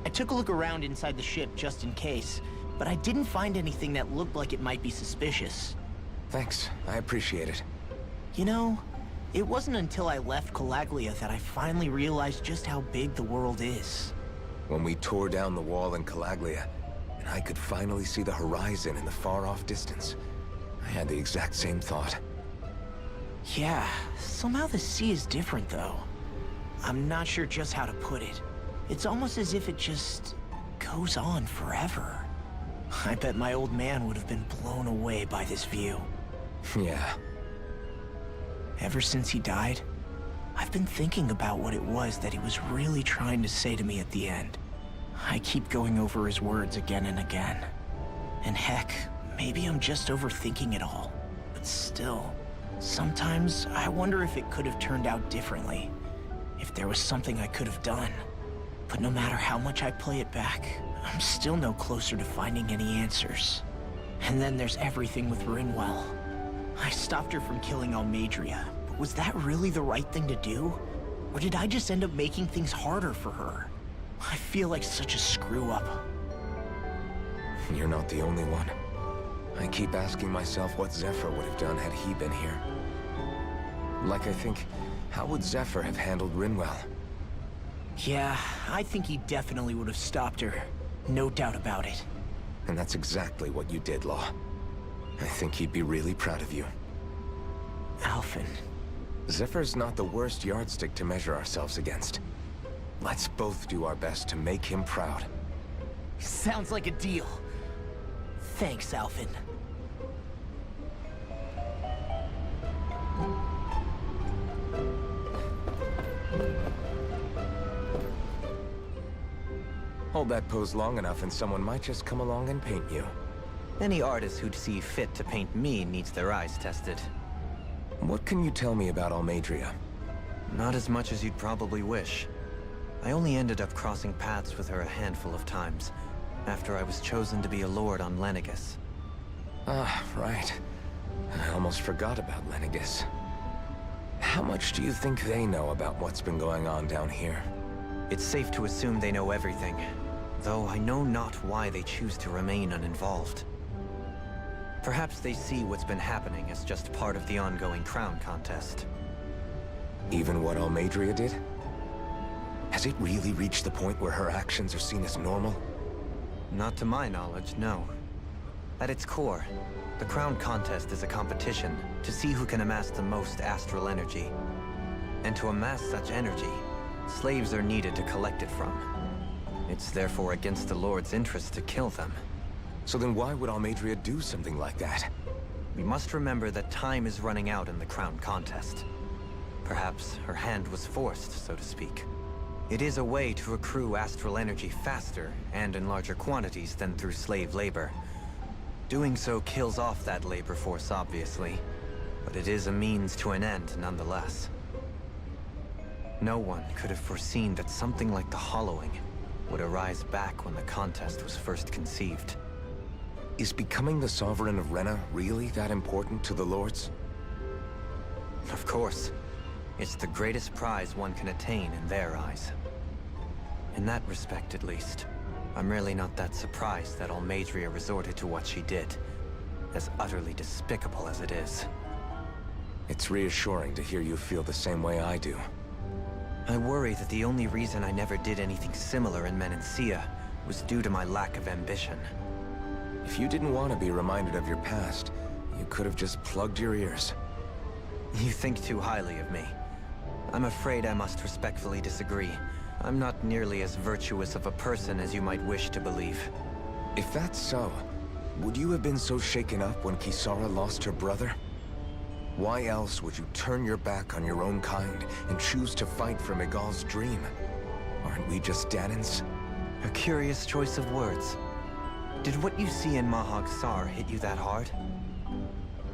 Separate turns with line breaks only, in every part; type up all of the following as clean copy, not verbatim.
I took a look around inside the ship just in case, but I didn't find anything that looked like it might be suspicious.
Thanks, I appreciate it.
You know, it wasn't until I left Calaglia that I finally realized just how big the world is.
When we tore down the wall in Calaglia, and I could finally see the horizon in the far-off distance, I had the exact same thought.
Yeah, somehow the sea is different though. I'm not sure just how to put it. It's almost as if it just goes on forever. I bet my old man would have been blown away by this view.
Yeah.
Ever since he died, I've been thinking about what it was that he was really trying to say to me at the end. I keep going over his words again and again. And heck, maybe I'm just overthinking it all. But still, sometimes I wonder if it could have turned out differently. If there was something I could have done. But no matter how much I play it back, I'm still no closer to finding any answers. And then there's everything with Rinwell. I stopped her from killing Almeidrea, but was that really the right thing to do? Or did I just end up making things harder for her? I feel like such a screw-up.
You're not the only one. I keep asking myself what Zephyr would have done had he been here. Like I think, how would Zephyr have handled Rinwell?
Yeah, I think he definitely would have stopped her. No doubt about it.
And that's exactly what you did, Law. I think he'd be really proud of you.
Alphen.
Zephyr's not the worst yardstick to measure ourselves against. Let's both do our best to make him proud.
Sounds like a deal. Thanks, Alphen.
Hold that pose long enough and someone might just come along and paint you.
Any artist who'd see fit to paint me needs their eyes tested.
What can you tell me about Almeidrea?
Not as much as you'd probably wish. I only ended up crossing paths with her a handful of times, after I was chosen to be a lord on Lenegis.
Ah, right. I almost forgot about Lenegis. How much do you think they know about what's been going on down here?
It's safe to assume they know everything, though I know not why they choose to remain uninvolved. Perhaps they see what's been happening as just part of the ongoing crown contest.
Even what Almeidrea did? Has it really reached the point where her actions are seen as normal?
Not to my knowledge, no. At its core, the crown contest is a competition to see who can amass the most astral energy. And to amass such energy, slaves are needed to collect it from. It's therefore against the Lord's interest to kill them.
So then why would Almeidrea do something like that?
We must remember that time is running out in the crown contest. Perhaps her hand was forced, so to speak. It is a way to accrue astral energy faster and in larger quantities than through slave labor. Doing so kills off that labor force, obviously, but it is a means to an end nonetheless. No one could have foreseen that something like the Hollowing would arise back when the contest was first conceived.
Is becoming the Sovereign of Rena really that important to the Lords?
Of course. It's the greatest prize one can attain in their eyes. In that respect, at least, I'm really not that surprised that Almeidrea resorted to what she did, as utterly despicable as it is.
It's reassuring to hear you feel the same way I do.
I worry that the only reason I never did anything similar in Menancia was due to my lack of ambition.
If you didn't want to be reminded of your past, you could have just plugged your ears.
You think too highly of me. I'm afraid I must respectfully disagree. I'm not nearly as virtuous of a person as you might wish to believe.
If that's so, would you have been so shaken up when Kisara lost her brother? Why else would you turn your back on your own kind and choose to fight for Miguel's dream? Aren't we just Danans?
A curious choice of words. Did what you see in Mahag Saar hit you that hard?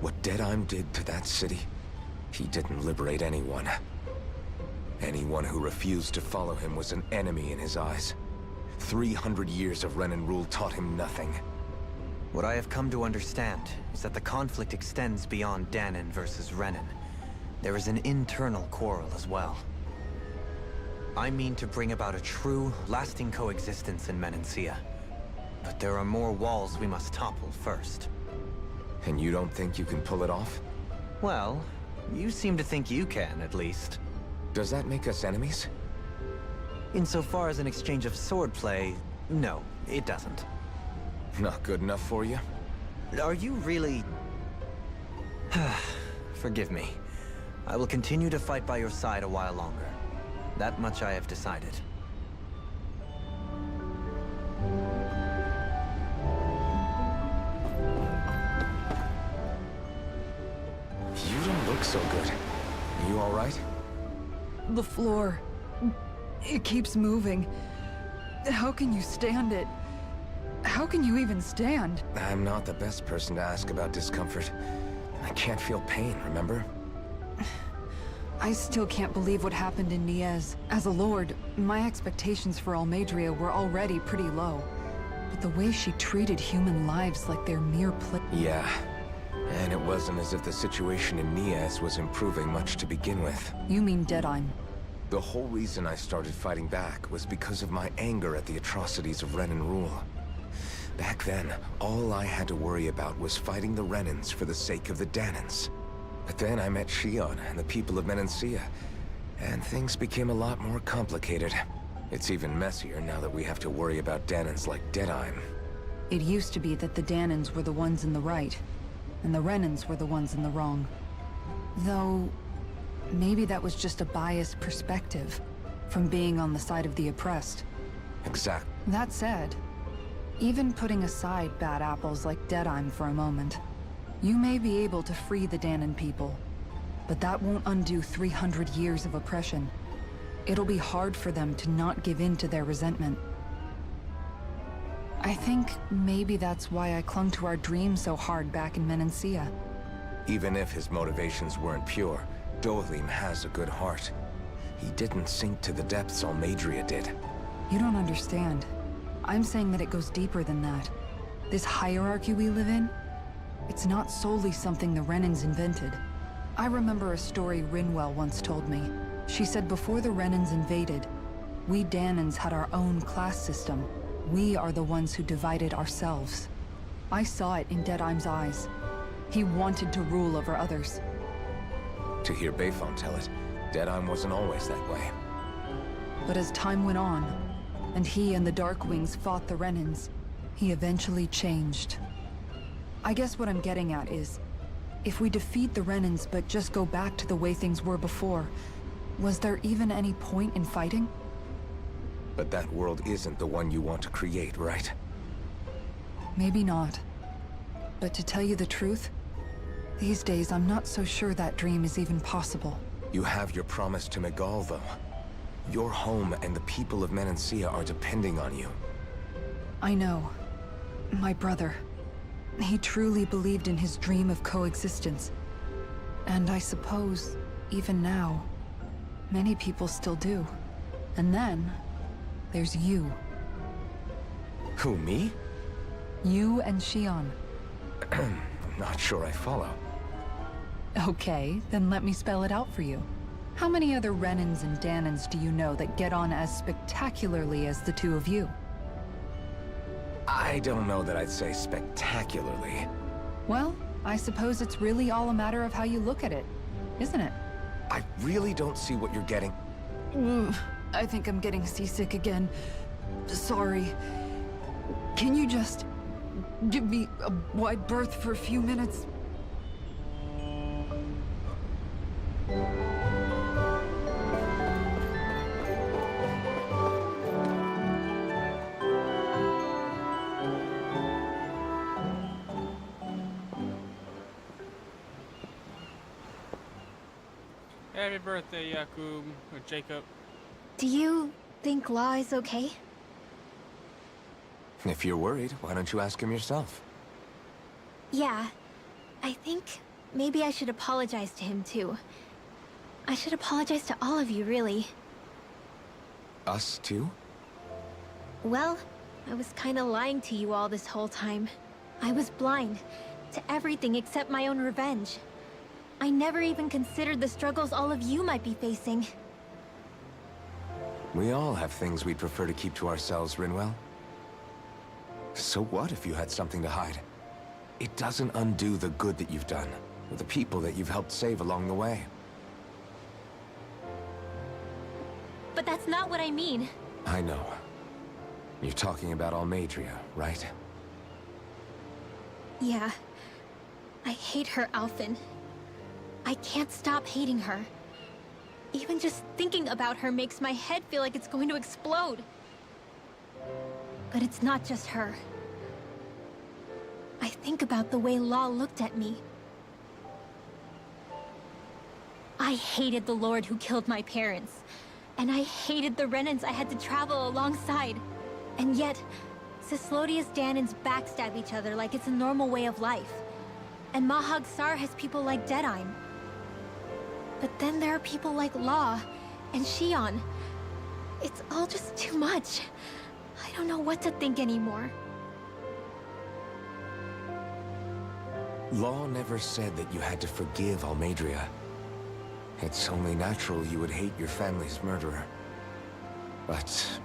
What Deadheim did to that city, he didn't liberate anyone. Anyone who refused to follow him was an enemy in his eyes. 300 years of Renan rule taught him nothing.
What I have come to understand is that the conflict extends beyond Danan versus Renan. There is an internal quarrel as well. I mean to bring about a true, lasting coexistence in Menancia. But there are more walls we must topple first.
And you don't think you can pull it off?
Well, you seem to think you can, at least.
Does that make us enemies?
Insofar as an exchange of swordplay, no, it doesn't.
Not good enough for you?
Are you really... Forgive me. I will continue to fight by your side a while longer. That much I have decided.
You don't look so good. You all right?
The floor. It keeps moving. How can you stand it? How can you even stand?
I'm not the best person to ask about discomfort. I can't feel pain, remember?
I still can't believe what happened in Niez. As a lord, my expectations for Almeidrea were already pretty low. But the way she treated human lives like they're mere play...
Yeah. And it wasn't as if the situation in Niez was improving much to begin with.
You mean Deadheim.
The whole reason I started fighting back was because of my anger at the atrocities of Renan rule. Back then, all I had to worry about was fighting the Renans for the sake of the Dahnans. But then I met Shion and the people of Menancia, and things became a lot more complicated. It's even messier now that we have to worry about Dahnans like Deadheim.
It used to be that the Dahnans were the ones in the right, and the Renans were the ones in the wrong. Though, maybe that was just a biased perspective from being on the side of the oppressed.
Exactly.
That said, even putting aside bad apples like Deadheim for a moment, you may be able to free the Dahnan people, but that won't undo 300 years of oppression. It'll be hard for them to not give in to their resentment. I think maybe that's why I clung to our dream so hard back in Menancia.
Even if his motivations weren't pure, Dohalim has a good heart. He didn't sink to the depths Almeidrea did.
You don't understand. I'm saying that it goes deeper than that. This hierarchy we live in, it's not solely something the Renans invented. I remember a story Rinwell once told me. She said before the Renans invaded, we Dahnans had our own class system. We are the ones who divided ourselves. I saw it in Deadheim's eyes. He wanted to rule over others.
To hear Bayfon tell it, Deadheim wasn't always that way.
But as time went on, and he and the Darkwings fought the Renans, he eventually changed. I guess what I'm getting at is, if we defeat the Renans but just go back to the way things were before, was there even any point in fighting?
But that world isn't the one you want to create, right?
Maybe not. But to tell you the truth, these days I'm not so sure that dream is even possible.
You have your promise to Megal, though. Your home and the people of Menancia are depending on you.
I know. My brother. He truly believed in his dream of coexistence. And I suppose, even now, many people still do. And then, there's you.
Who, me?
You and Shion.
I'm not sure I follow.
Okay, then let me spell it out for you. How many other Renans and Dahnans do you know that get on as spectacularly as the two of you?
I don't know that I'd say spectacularly.
Well, I suppose it's really all a matter of how you look at it, isn't it?
I really don't see what you're getting.
I think I'm getting seasick again. Sorry. Can you just give me a wide berth for a few minutes?
Happy birthday, Yakub, or Jacob.
Do you think Law is okay?
If you're worried, why don't you ask him yourself?
Yeah. I think maybe I should apologize to him too. I should apologize to all of you, really.
Us too?
Well, I was kinda lying to you all this whole time. I was blind to everything except my own revenge. I never even considered the struggles all of you might be facing.
We all have things we'd prefer to keep to ourselves, Rinwell. So what if you had something to hide? It doesn't undo the good that you've done, or the people that you've helped save along the way.
But that's not what I mean.
I know. You're talking about Almeidrea, right?
Yeah. I hate her, Alphen. I can't stop hating her. Even just thinking about her makes my head feel like it's going to explode. But it's not just her. I think about the way Law looked at me. I hated the Lord who killed my parents. And I hated the Renans I had to travel alongside. And yet, Cyslodia's Dahnans backstab each other like it's a normal way of life. And Mahag Saar has people like Deadeye. But then there are people like Law and Shionne. It's all just too much. I don't know what to think anymore.
Law never said that you had to forgive Almeidrea. It's only natural you would hate your family's murderer. But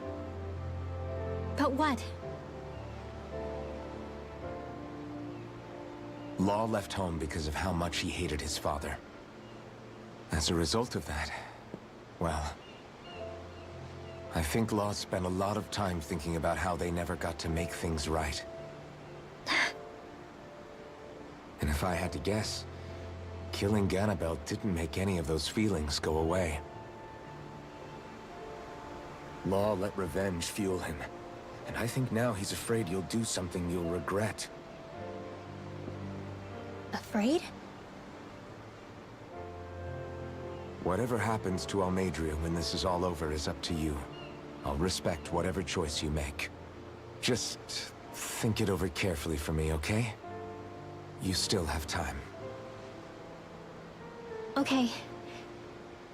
But what?
Law left home because of how much he hated his father. As a result of that, well, I think Law spent a lot of time thinking about how they never got to make things right. And if I had to guess, killing Ganabel didn't make any of those feelings go away. Law let revenge fuel him, and I think now he's afraid you'll do something you'll regret.
Afraid?
Whatever happens to Almeidrea when this is all over is up to you. I'll respect whatever choice you make. Just think it over carefully for me, okay? You still have time.
Okay.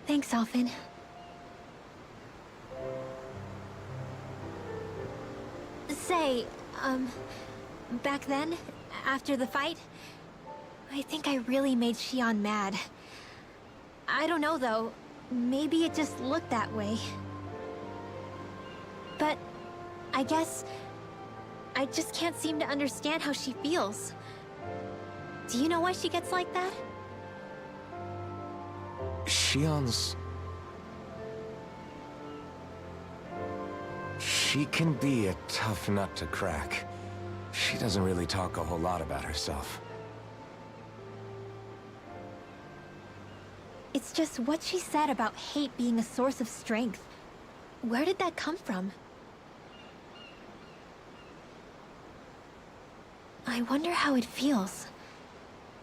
Thanks, Alphen. Say, back then, after the fight, I think I really made Shionne mad. I don't know, though. Maybe it just looked that way. But I guess I just can't seem to understand how she feels. Do you know why she gets like that?
Shionne's... She can be a tough nut to crack. She doesn't really talk a whole lot about herself.
It's just what she said about hate being a source of strength. Where did that come from? I wonder how it feels,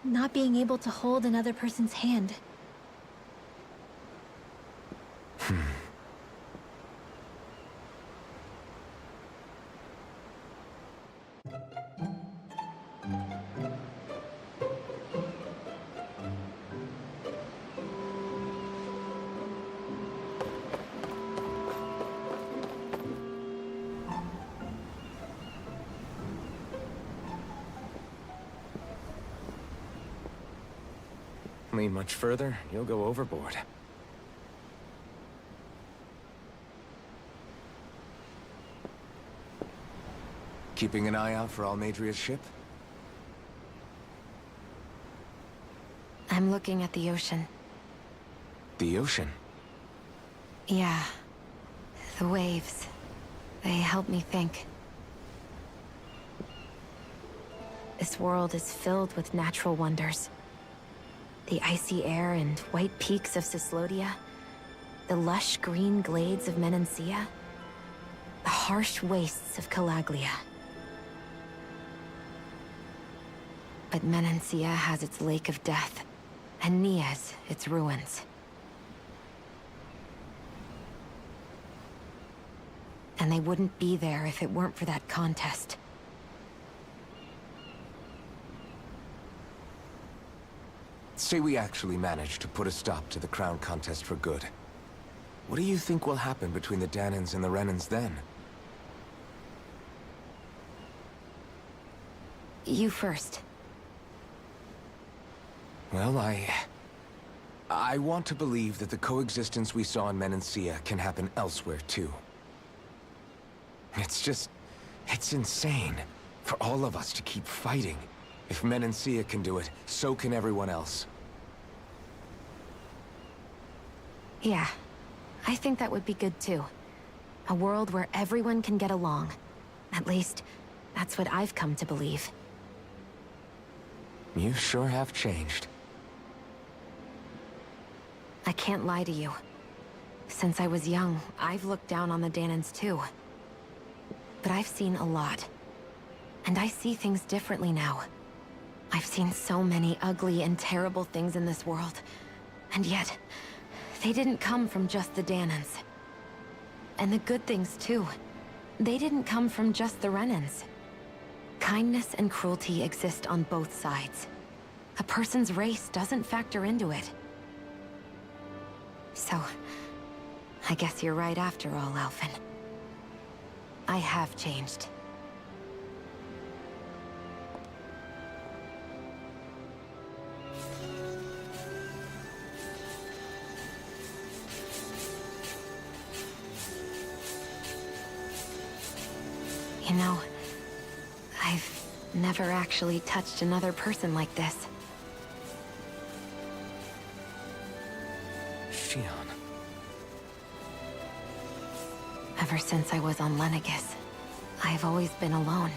not being able to hold another person's hand.
Lean much further, you'll go overboard. Keeping an eye out for Almeidrea's ship?
I'm looking at the ocean.
The ocean?
Yeah. The waves. They help me think. This world is filled with natural wonders. The icy air and white peaks of Cyslodia. The lush green glades of Menancia. The harsh wastes of Calaglia. But Menancia has its Lake of Death, and Niaz its ruins. And they wouldn't be there if it weren't for that contest.
Say we actually manage to put a stop to the crown contest for good. What do you think will happen between the Dahnans and the Renans then?
You first.
Well, I want to believe that the coexistence we saw in Menancia can happen elsewhere, too. It's insane for all of us to keep fighting. If Menancia can do it, so can everyone else.
Yeah, I think that would be good too. A world where everyone can get along. At least, that's what I've come to believe.
You sure have changed.
I can't lie to you. Since I was young, I've looked down on the Dahnans too. But I've seen a lot. And I see things differently now. I've seen so many ugly and terrible things in this world. And yet, they didn't come from just the Dahnans. And the good things too. They didn't come from just the Renans. Kindness and cruelty exist on both sides. A person's race doesn't factor into it. So, I guess you're right after all, Alphen. I have changed. You know, I've never actually touched another person like this.
Shionne.
Ever since I was on Lenegis, I've always been alone.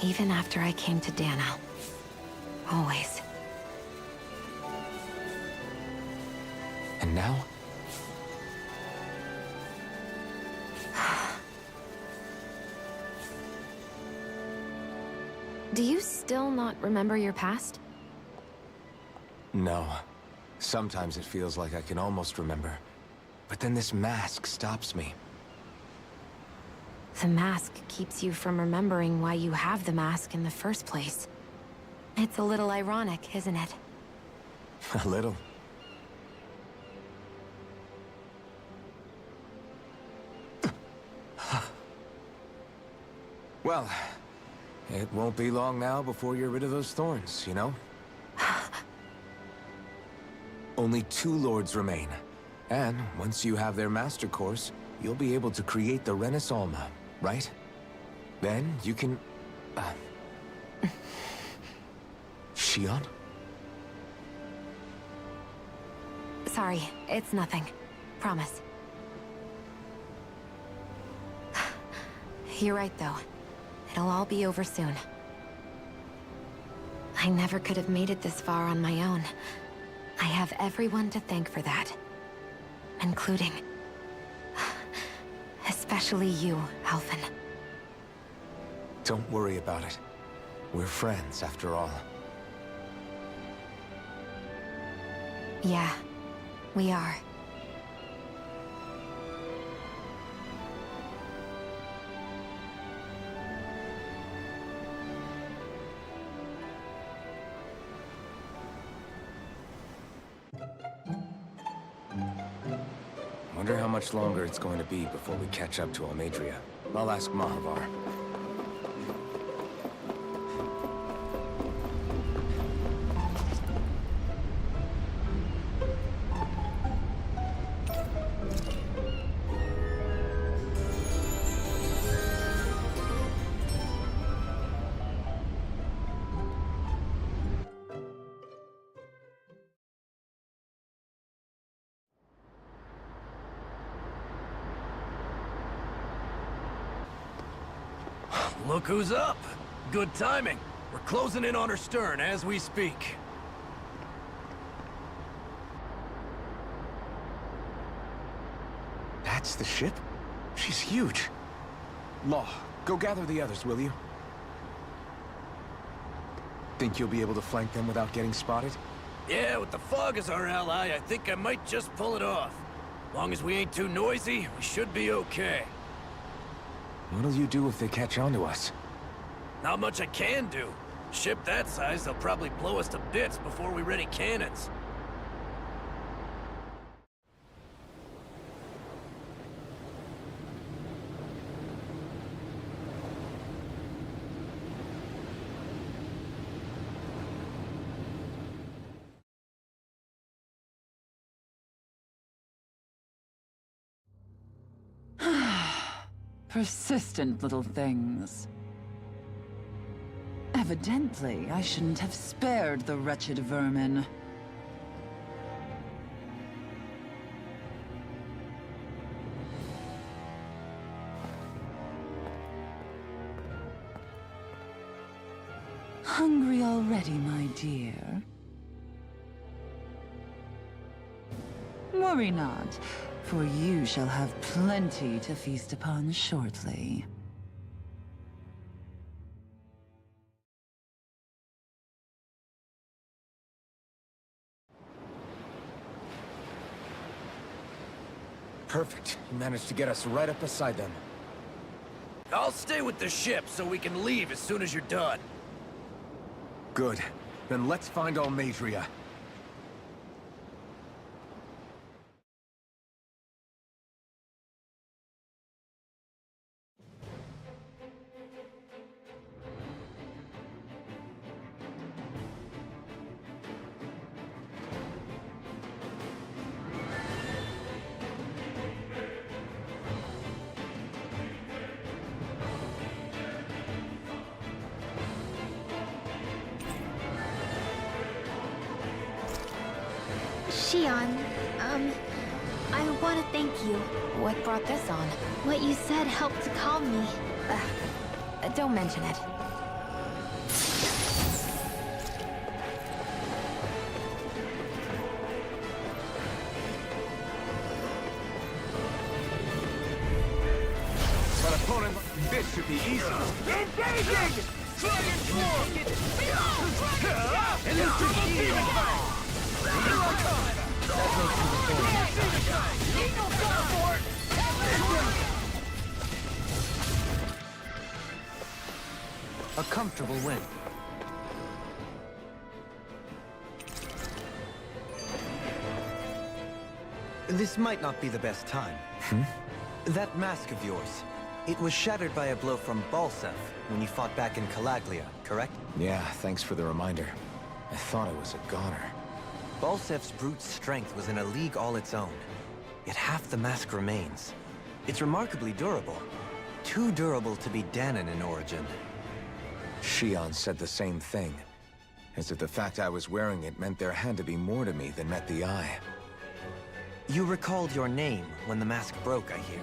Even after I came to Dahna. Always.
And now?
Do you still not remember your past?
No. Sometimes it feels like I can almost remember. But then this mask stops me.
The mask keeps you from remembering why you have the mask in the first place. It's a little ironic, isn't it?
A little. Well, it won't be long now before you're rid of those thorns, you know? Only 2 lords remain. And once you have their master course, you'll be able to create the Renis Alma, right? Then you can... Shionne?
Sorry, it's nothing. Promise. You're right, though. It'll all be over soon. I never could have made it this far on my own. I have everyone to thank for that. Including... especially you, Alphen.
Don't worry about it. We're friends, after all.
Yeah, we are.
Wonder how much longer it's going to be before we catch up to Almeidrea. I'll ask Mahavar.
Look who's up! Good timing. We're closing in on her stern as we speak.
That's the ship? She's huge. Law, go gather the others, will you? Think you'll be able to flank them without getting spotted?
Yeah, with the fog as our ally, I think I might just pull it off. Long as we ain't too noisy, we should be okay.
What'll you do if they catch on to us?
Not much I can do. Ship that size, they'll probably blow us to bits before we ready cannons.
Persistent little things. Evidently, I shouldn't have spared the wretched vermin. Hungry already, my dear? Worry not, for you shall have plenty to feast upon shortly.
Perfect. You managed to get us right up beside them.
I'll stay with the ship so we can leave as soon as you're done.
Good. Then let's find Almadria.
Shion, I want to thank you.
What brought this on?
What you said helped to calm me.
Don't mention it.
But opponent, this should be easy. Engaging! Dragon Swarm!
A comfortable win. This might not be the best time. That mask of yours, it was shattered by a blow from Balseph when you fought back in Calaglia, correct?
Yeah, thanks for the reminder. I thought it was a goner.
Balseph's brute strength was in a league all its own. Yet half the mask remains. It's remarkably durable. Too durable to be Dahnan in origin.
Shion said the same thing. As if the fact I was wearing it meant there had to be more to me than met the eye.
You recalled your name when the mask broke, I hear.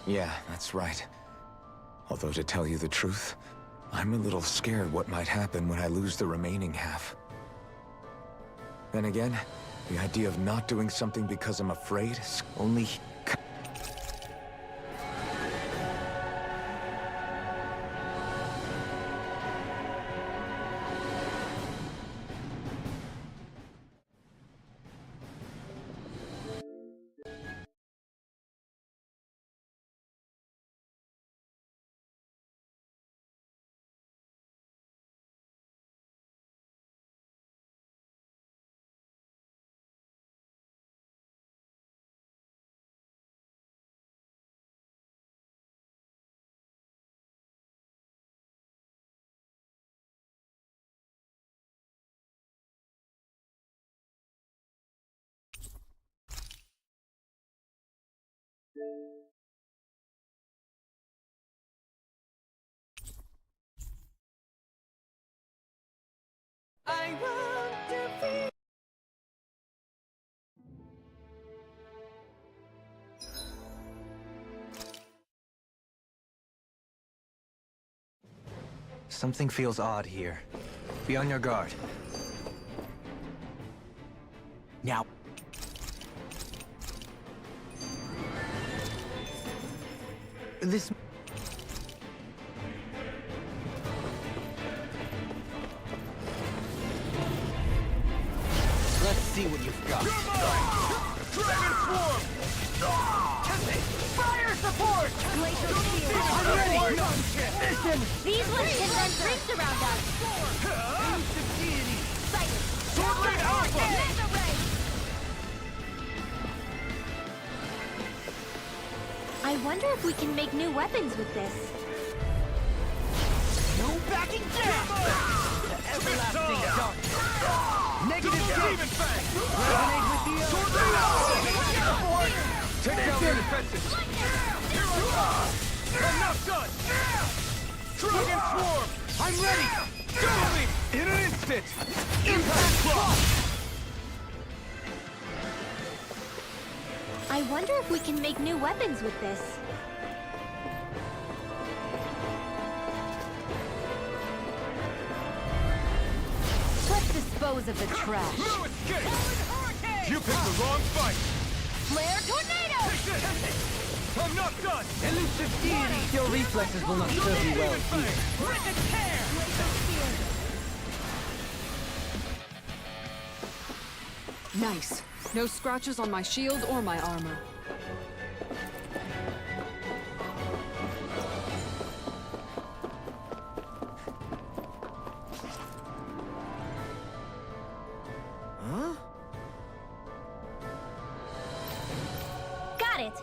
Yeah, that's right. Although to tell you the truth, I'm a little scared what might happen when I lose the remaining half. Then again, the idea of not doing something because I'm afraid
Only... I want to be... Something feels odd here. Be on your guard.
Now,
This... Let's see what you've got.
Dragon Swarm! Fire support!
Glacial shield.
I'm ready!
These ones can run rings around us. Sighted.
Swordblade Alpha!
Laser ray. I wonder if we can make new weapons with this.
No backing down!
The everlasting dark. Negative
Demon Fang!
Resonate with the
Swordblade Alpha! Take down their defenses!
I'm not done! Dragon Swarm! I'm ready! Go me! In an instant! Impact Block!
I wonder if we can make new weapons with this.
Let's dispose of the trash.
No escape! You picked the wrong fight!
Flare tornado!
I'm not done!
Elusive deity! Your reflexes will not serve you well here.
Rip and tear!
Nice. No scratches on my shield or my armor.
Got it!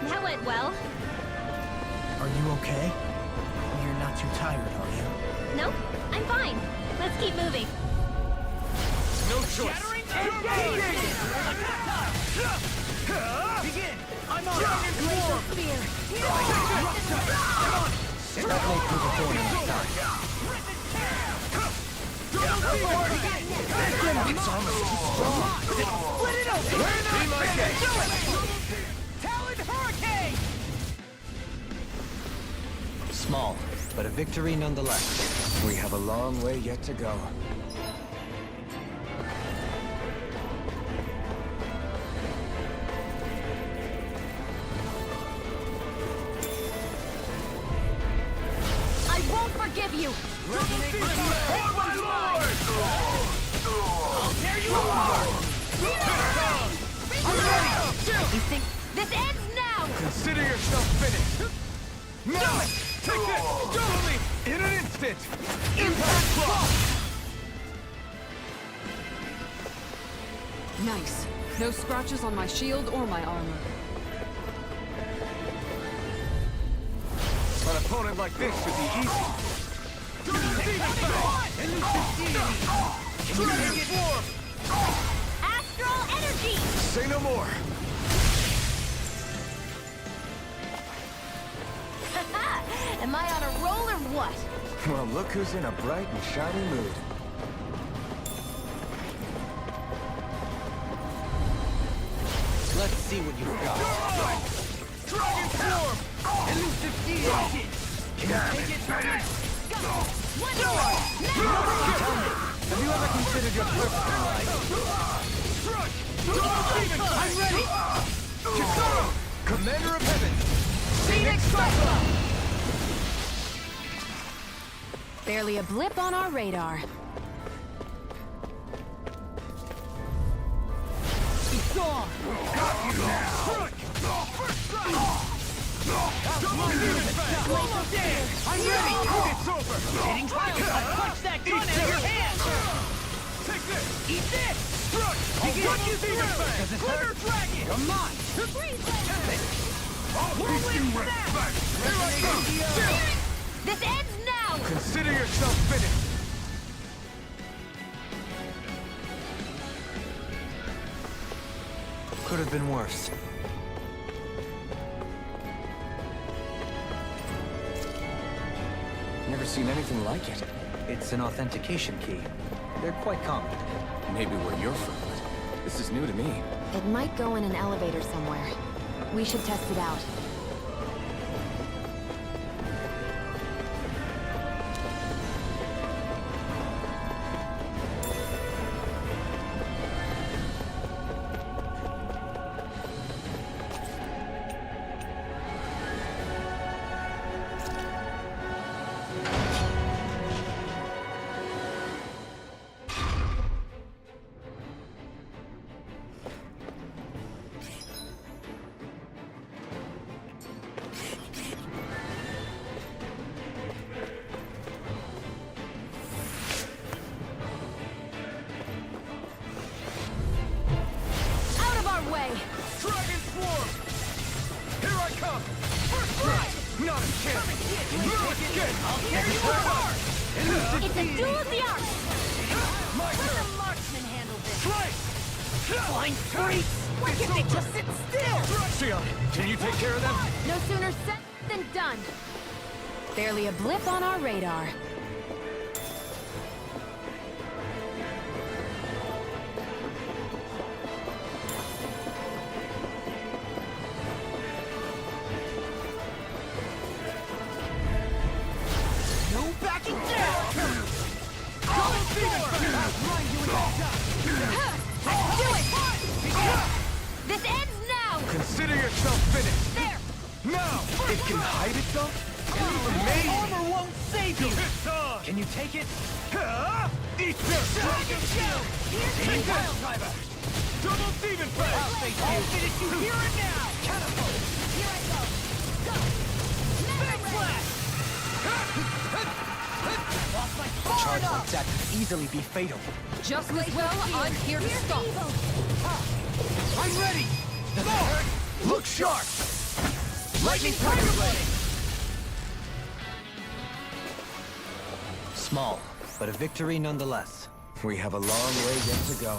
That went well.
Are you okay? You're not too tired, are you?
Nope, I'm fine. Let's keep moving.
No choice! Begin! I'm on! Dragon Swarm!
That may prove a thorn in my side.
It's almost too strong! Split it open! Be my guest! Talon Hurricane!
Small, but a victory nonetheless.
We have a long way yet to go.
I won't forgive you!
Oh my lord! There you are! I'm ready!
You think this ends now?
Consider yourself finished! No! Take this! Totally! In an instant! Impact Block!
Nice. No scratches on my shield or my armor.
An opponent like this should be easy. Dragon Swarm!
Astral energy!
Say no more!
Am I on a roll or what?
Well, look who's in a bright and shiny mood.
Let's see what you've got.
Dragon Swarm!
Elusive deity! Can you take it? Tell me, have you ever considered your purpose in life?
I'm ready! Chikoro! Commander of Heaven!
Phoenix Cyclone! Barely a blip on our radar.
It's gone! Got you now! First strike! I'm ready! It's over! Hitting trials! Punch that gun out of your hand! Take this! Eat this! I'll run you through! Glitter Dragon! You're mine! I'll beat you with that! Here I come!
This ends now!
Consider yourself finished!
Could have been worse.
Never seen anything like it.
It's an authentication key. They're quite common.
Maybe where you're from, but this is new to me.
It might go in an elevator somewhere. We should test it out.
Not a chance! Can you take it? I'll tear you apart!
It's a duel of the arts!
My
Let
turn!
the marksman handle this.
Strike!
Flying freaks! Why can't they just sit still?
Sion, can you take care of them?
No sooner said than done. Barely a blip on our radar.
No backing down! Double demon! Outline you in that time!
Let's do it! This ends now!
Consider yourself finished!
There!
Now! It can hide itself? Amazing!
Armor won't save you!
It's on!
Can you take it?
Eat this!
Dragon Shield! Here's
Take
the
that!
Wild Driver!
Double demon blast!
I'll finish you here and now!
Catapult! Here I go! Go!
Big Flash! Lost my
A
far
charge
enough!
like that could easily be fatal.
Just as well, I'm here to stop.
I'm ready! Look sharp! Lightning Tiger Blade!
Small, but a victory nonetheless.
We have a long way yet to go.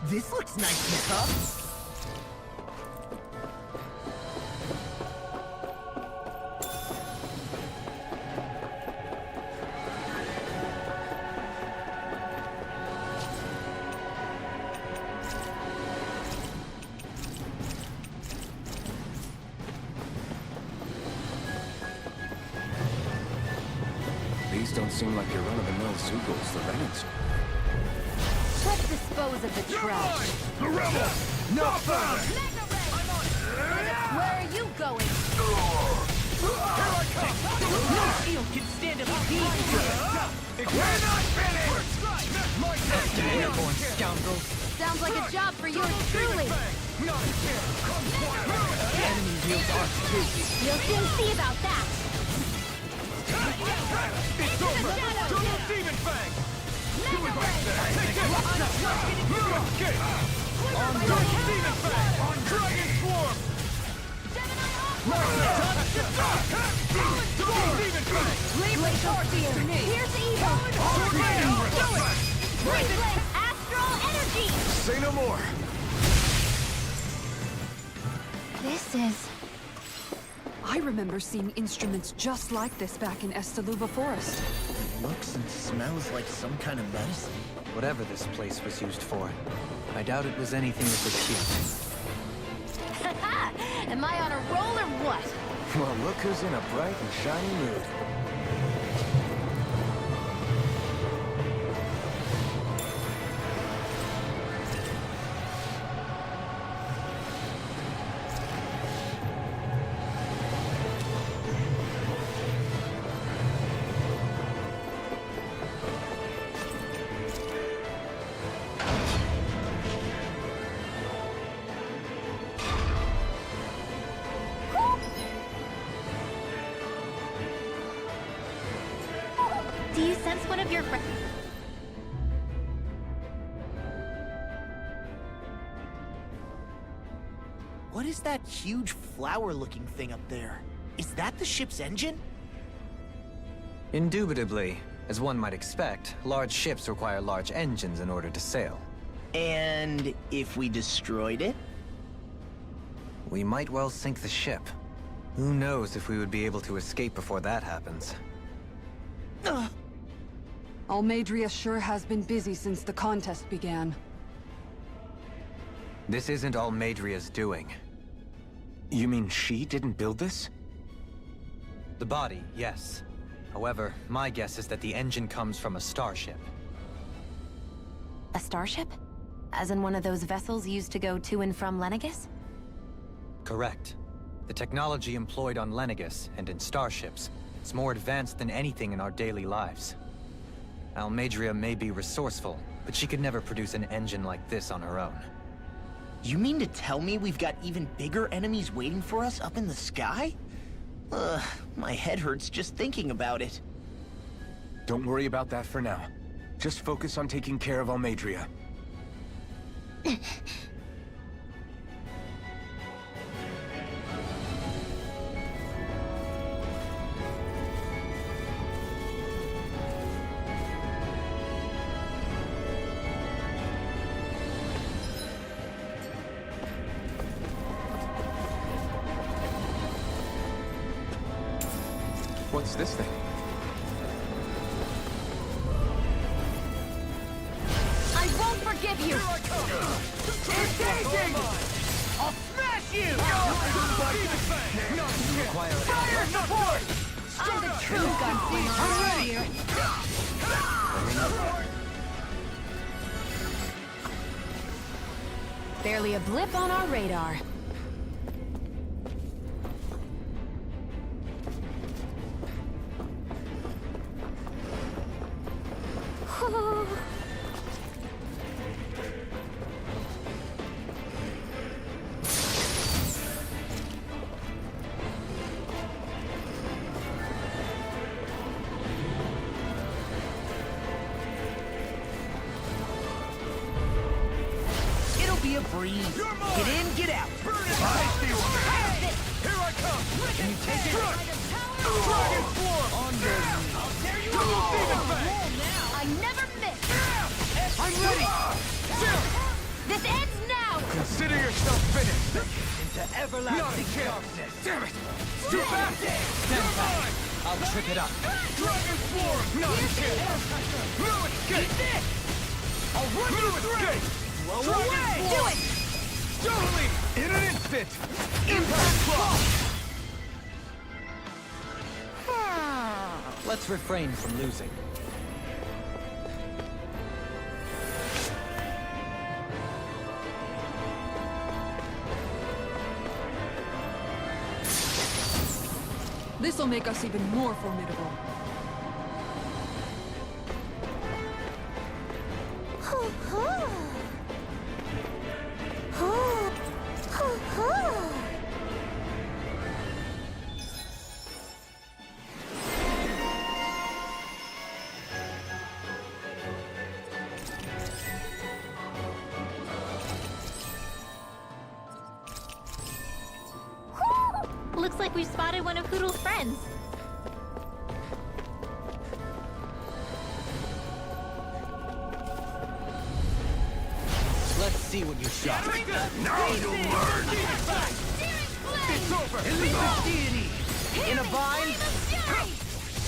This looks nice and tough!
These don't seem like your run-of-the-mill Zeugles, the Renans.
Let's dispose of the trash.
The rebel! Not further!
Where are you going?
Here I come!
No shield can stand up to these!
We're not finished! My turn!
Airborne scoundrels.
Sounds like a job for yours truly.
Not a chance! Come
The enemy wields arts too.
You'll soon see about that!
It's over! Double demon fang! Do it right there! Take this! Okay! On double demon fang! On dragon swarm! Double demon fang!
Leave the torpedo to me!
Here's evil!
Do it!
Reflex astral energy!
Say no more!
This is...
I remember seeing instruments just like this back in Estaluva Forest.
Looks and smells like some kind of medicine.
Whatever this place was used for, I doubt it was anything of repute.
Am I on a roll or what?
Well, look who's in a bright and shiny mood.
Do you sense one of your friends?
What is that huge flower-looking thing up there? Is that the ship's engine?
Indubitably. As one might expect, large ships require large engines in order to sail.
And if we destroyed it?
We might well sink the ship. Who knows if we would be able to escape before that happens.
Almeidria sure has been busy since the contest began.
This isn't Almeidria's doing.
You mean she didn't build this?
The body, yes. However, my guess is that the engine comes from a starship.
A starship? As in one of those vessels used to go to and from Lenegus?
Correct. The technology employed on Lenegus and in starships is more advanced than anything in our daily lives. Almeidria may be resourceful, but she could never produce an engine like this on her own.
You mean to tell me we've got even bigger enemies waiting for us up in the sky? Ugh, my head hurts just thinking about it.
Don't worry about that for now. Just focus on taking care of Almeidria. What's this thing?
I won't forgive you! Here I come! Engaging! I'll smash you! Fire support! I'm the true gunslinger. I'm ready! Barely a blip on our radar.
It'll be a breeze. Get in, get out.
Here I come! Can you take it? Dragon Swarm! On your knees. Double Demon Fang!
I never miss!
I'm ready!
This ends now!
Consider yourself finished!
Into everlasting darkness.
Damn it!
Too fast!
Stand back. I'll trip it up.
Dragon Swarm! No escape! No escape! This! I'll run you through! Blow away!
Do it!
Totally! In an instant! Impact Claw!
Let's refrain from losing.
This'll make us even more formidable.
Looks like we spotted one of Hoodle's friends.
Let's see what you shot.
Now you'll learn! It's over!
Elusive deity. In a bind,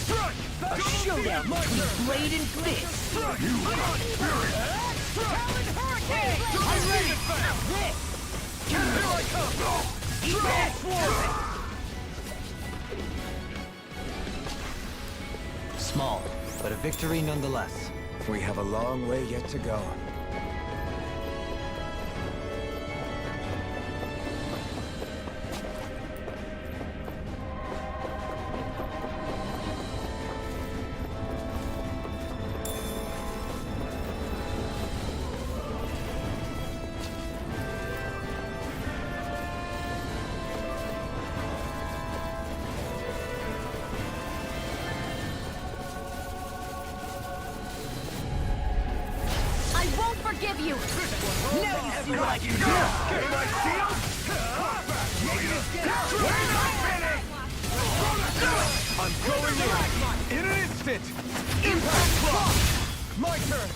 Strike!
a showdown between blade and fist.
You got spirit! Talon Hurricane! I'm ready! Here I come! Dragon Swarm!
Small, but a victory nonetheless.
We have a long way yet to go.
I won't forgive you!
Now you see what I can do.
Can I see him? I'm going in an instant! Impact Claw! My turn!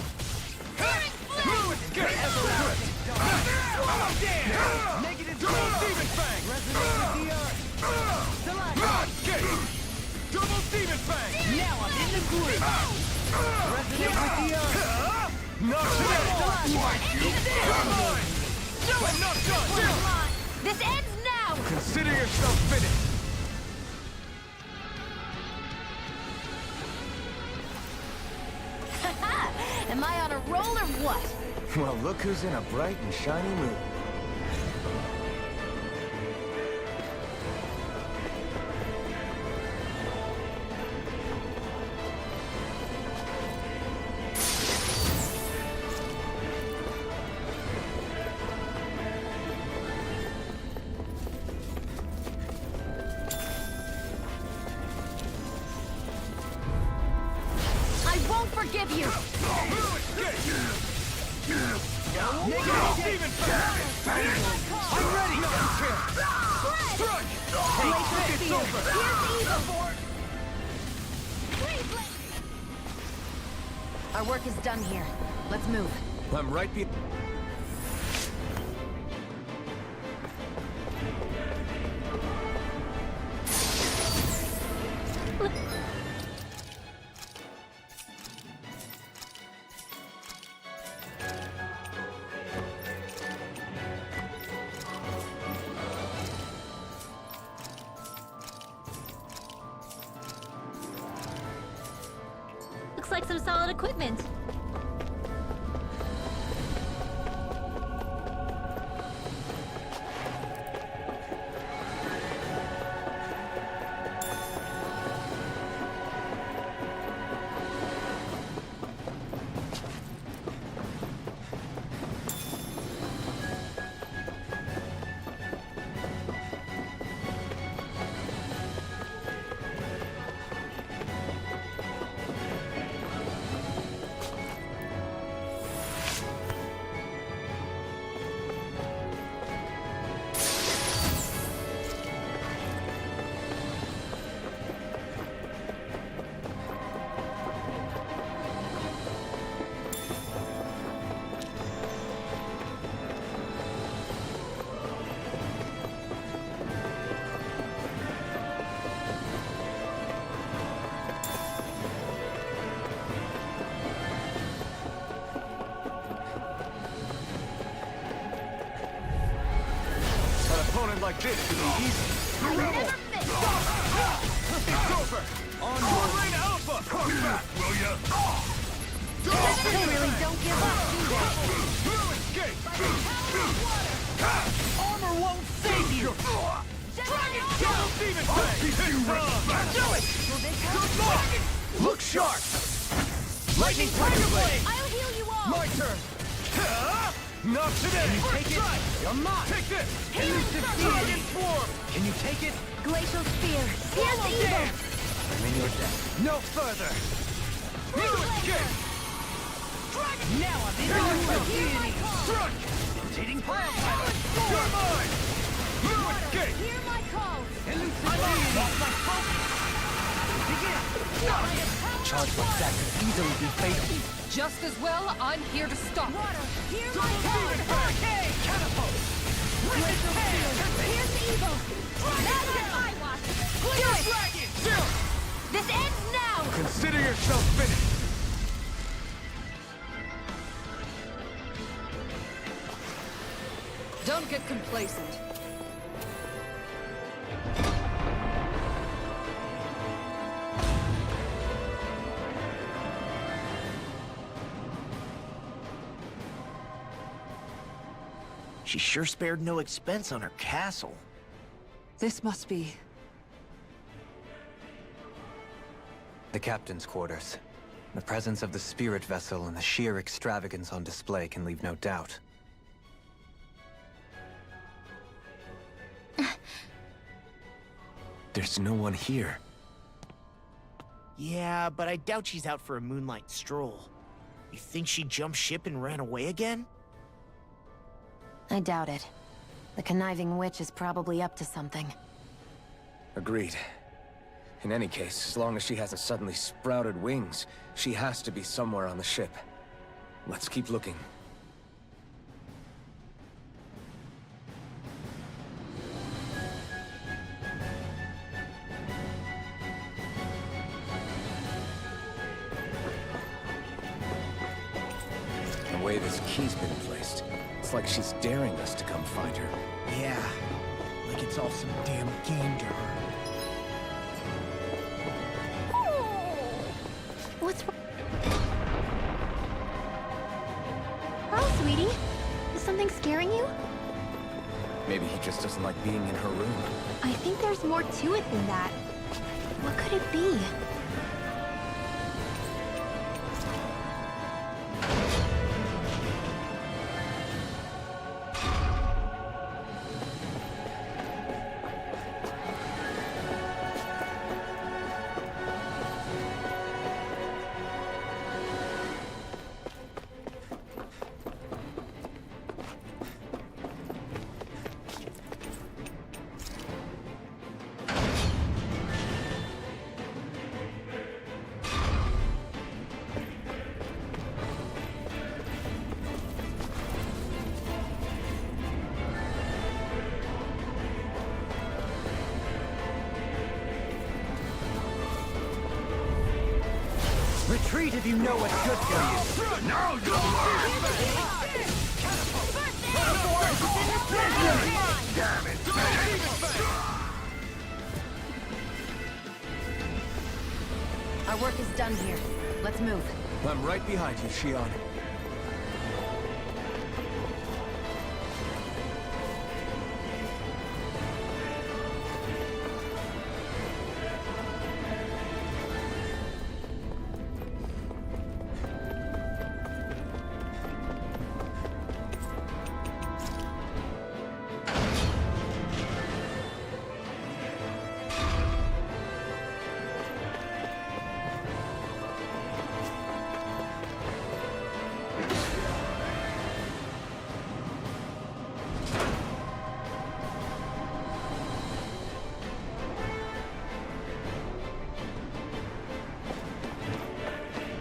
No escape! Negative Demon Fang! Resonate with the earth! Escape! Double Demon Fang!
Now I'm in the groove.
Resonate with the earth! Not today! I'm not done!
This ends now!
Consider yourself finished!
Am I on a roll or what?
Well, look who's in a bright and shiny mood.
I won't forgive you!
Negative Demon Fang! I'm ready! Strike! It's over!
Our work is done here. Let's move.
I'm right be...
like some solid equipment.
Like this could be easy.
I never fit.
It's over. On your way to Alpha. Come back, will ya?
They really don't give up, do they?
Through escape.
Armor won't save you!
Dragon Double Demon Fang.
Do it!
Good luck. Look sharp.
Lightning Tiger Blade!
I'll heal you all.
My turn. Not today.
Can you take it? You're mine!
Take this.
Elusive
Dragon
Fury!
Swarm.
Can you take it?
Glacial Spear. Here's the evil.
I'm in your debt. No further!
Through escape.
Now I'm in your
Hear my
deity!
call.
Struck.
Rotating pile
You're mine. Through escape.
Hear my call.
Elusive deity! My focus! Begin! Charge like that could easily be fatal.
Just as well, I'm here to stop.
Water. Hear my
Double
call.
Demon Hurricane! Catapult!
Glacial Spear. Here's the evil. Now your eye watch. Do it.
Dragon!
Zero.
This ends now.
Consider yourself finished.
Don't get complacent.
She sure spared no expense on her castle.
This must be...
The captain's quarters. The presence of the spirit vessel and the sheer extravagance on display can leave no doubt.
There's no one here.
Yeah, but I doubt she's out for a moonlight stroll. You think she jumped ship and ran away again?
I doubt it. The conniving witch is probably up to something.
Agreed. In any case, as long as she hasn't suddenly sprouted wings, she has to be somewhere on the ship. Let's keep looking. The way this key's been placed, it's like she's daring us to come find her.
Yeah, like it's all some damn game to her.
What's wrong? Oh, sweetie. Is something scaring you?
Maybe he just doesn't like being in her room.
I think there's more to it than that. What could it be?
Retreat if you know what's good for you.
Now Damn it!
Our work is done here. Let's move.
I'm right behind you, Shion.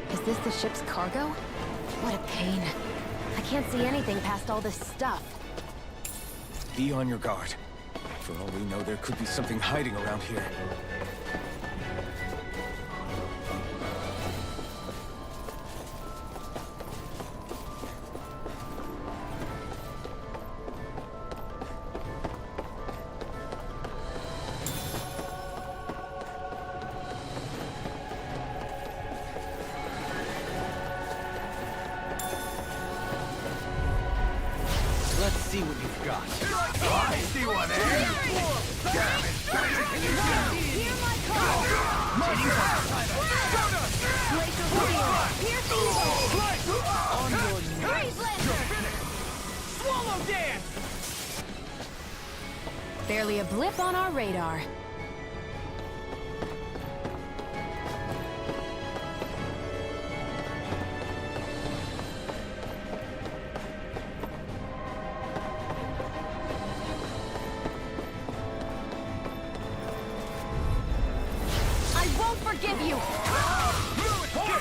Is this the ship's cargo? What a pain. I can't see anything past all this stuff.
Be on your guard. For all we know, there could be something hiding around here.
Let's see what you've got.
I see one, eh? Damn it!
Hear my call! On your knees! Swallow dance!
Barely a blip on our radar. Forgive you!
Oh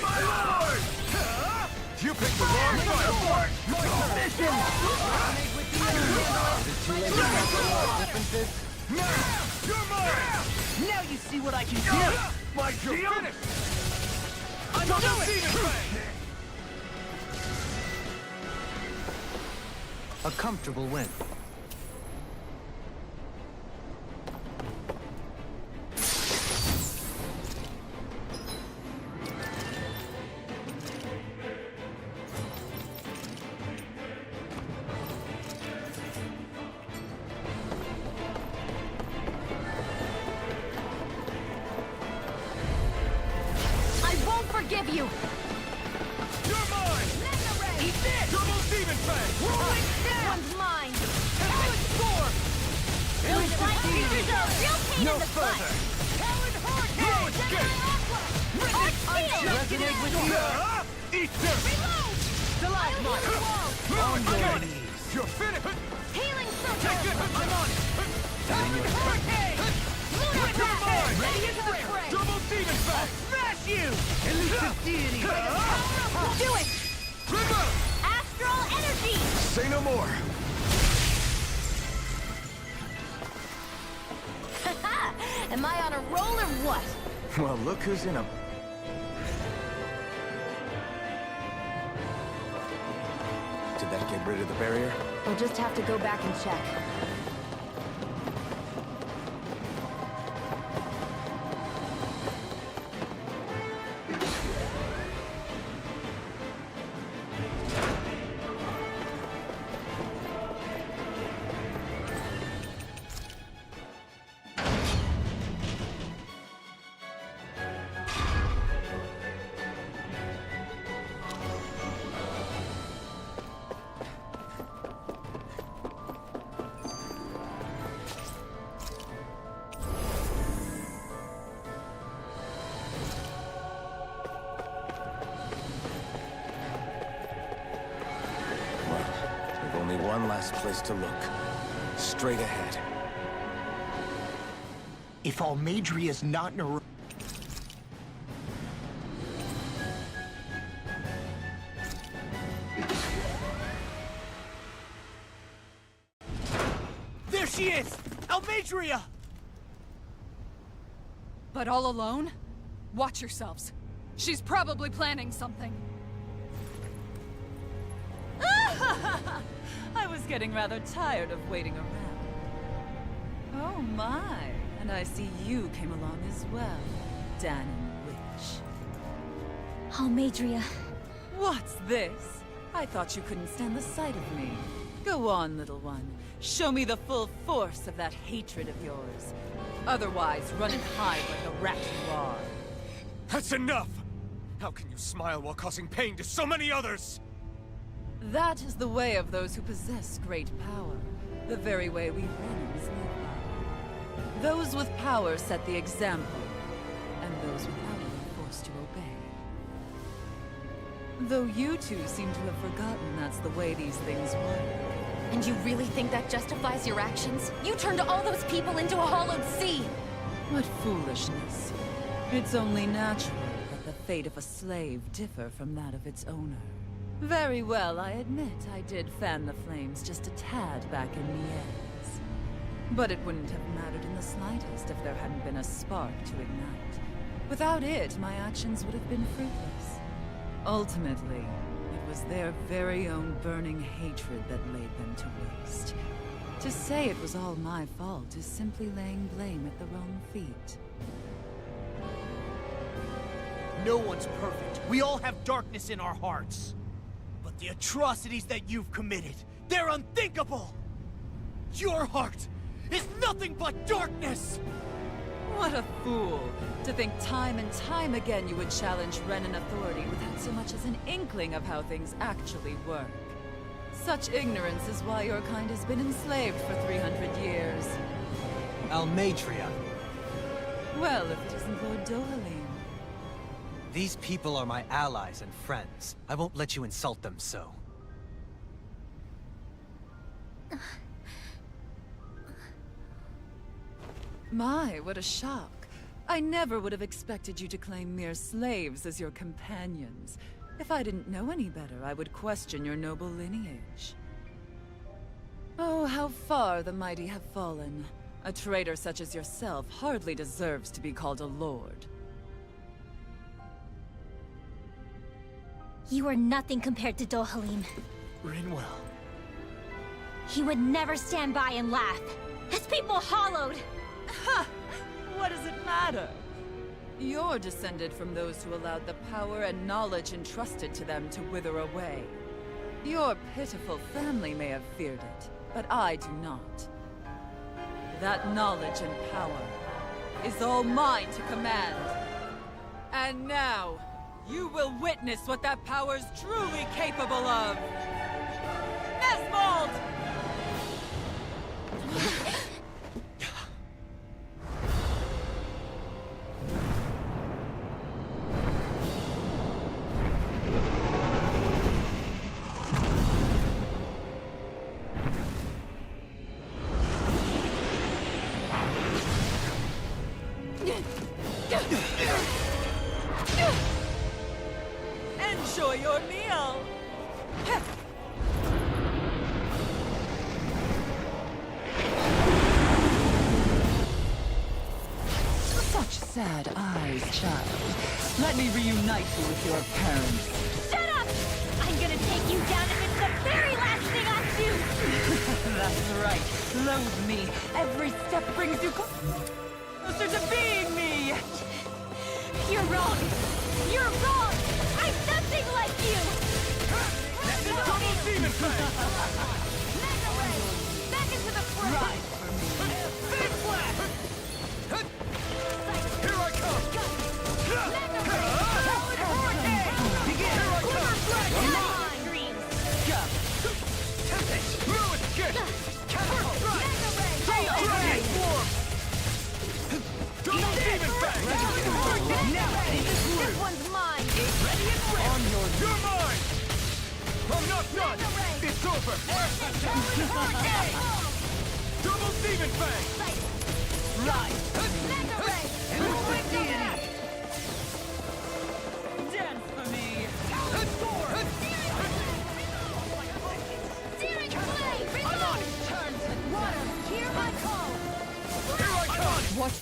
my lord! You picked the wrong fight!
Mission!
You're mine!
Now you see what I can do!
My deal?
Undo it!
A comfortable win.
Forgive you!
You're mine!
Eat this!
Double Demon Fang!
Rolling
This
down!
one's mine!
Talon Storm!
Those lightning are a real pain
No
in the butt!
further!
Talon Hurricane! Resonate with you!
Eat this!
Reload! Stalagmite! On your knees!
You're finished!
Healing circle!
Take it!
I'm on it! Talon Hurricane!
Lunar
You're
Blast!
mine!
Ready into the fray!
Double Demon Fang!
Smash you! Elusive deity!
Do it!
Remote!
Astral energy!
Say no more!
Haha! Am I on a roll or what?
Well, look who's in a... Did that get rid of the barrier?
We'll just have to go back and check.
Only one last place to look. Straight ahead.
If Almadria's not in a...
There she is! Almadria!
But all alone? Watch yourselves. She's probably planning something.
I was getting rather tired of waiting around. Oh my, and I see you came along as well, Dahnan Witch.
Almadria.
What's this? I thought you couldn't stand the sight of me. Go on, little one. Show me the full force of that hatred of yours. Otherwise, run and hide like the rat you are.
That's enough! How can you smile while causing pain to so many others?
That is the way of those who possess great power. The very way we Renans live by. Those with power set the example, and those without it are forced to obey. Though you two seem to have forgotten that's the way these things work.
And you really think that justifies your actions? You turned all those people into a hollowed sea!
What foolishness. It's only natural that the fate of a slave differ from that of its owner. Very well, I admit I did fan the flames just a tad back in Mies. But it wouldn't have mattered in the slightest if there hadn't been a spark to ignite. Without it, my actions would have been fruitless. Ultimately, it was their very own burning hatred that laid them to waste. To say it was all my fault is simply laying blame at the wrong feet.
No one's perfect. We all have darkness in our hearts. But the atrocities that you've committed, they're unthinkable! Your heart is nothing but darkness!
What a fool! To think time and time again you would challenge Renan authority without so much as an inkling of how things actually work. Such ignorance is why your kind has been enslaved for 300 years.
Almadria.
Well, if it isn't Lord Dohalim.
These people are my allies and friends. I won't let you insult them so.
My, what a shock. I never would have expected you to claim mere slaves as your companions. If I didn't know any better, I would question your noble lineage. Oh, how far the mighty have fallen. A traitor such as yourself hardly deserves to be called a lord.
You are nothing compared to Dohalim.
Rinwell.
He would never stand by and laugh. His people hollowed!
Ha! What does it matter? You're descended from those who allowed the power and knowledge entrusted to them to wither away. Your pitiful family may have feared it, but I do not. That knowledge and power is all mine to command. And now, you will witness what that power's truly capable of! Nesmold! Enjoy your meal! Such sad eyes, child. Let me reunite you with your parents.
Shut up! I'm gonna take you down if it's the very last thing I do!
That's right. Loathe me. Every step brings you closer to being me!
You're wrong! You're wrong! I'm nothing like you!
Double Demon Fang!
Mega Ray! Back into the front!
Ride for me.
Big Flash! Here I come!
Mega Ray! Solid Hurricane!
Begin! Here I come!
Come dreams!
Tempest! Ruin Kick! Catapult!
Mega Ray!
Dragon Swarm! Double Demon Fang!
Mega Ray! This one's mine!
Ready and ready! On You're mine! I'm not done!
Mega Ray!
It's over! Double Demon Fang!
Ride!
Mega Ray!
Quick DNA! Dance for me!
Searing Flame! Reload!
Turn!
Water! Hear my call!
Here I come!
What?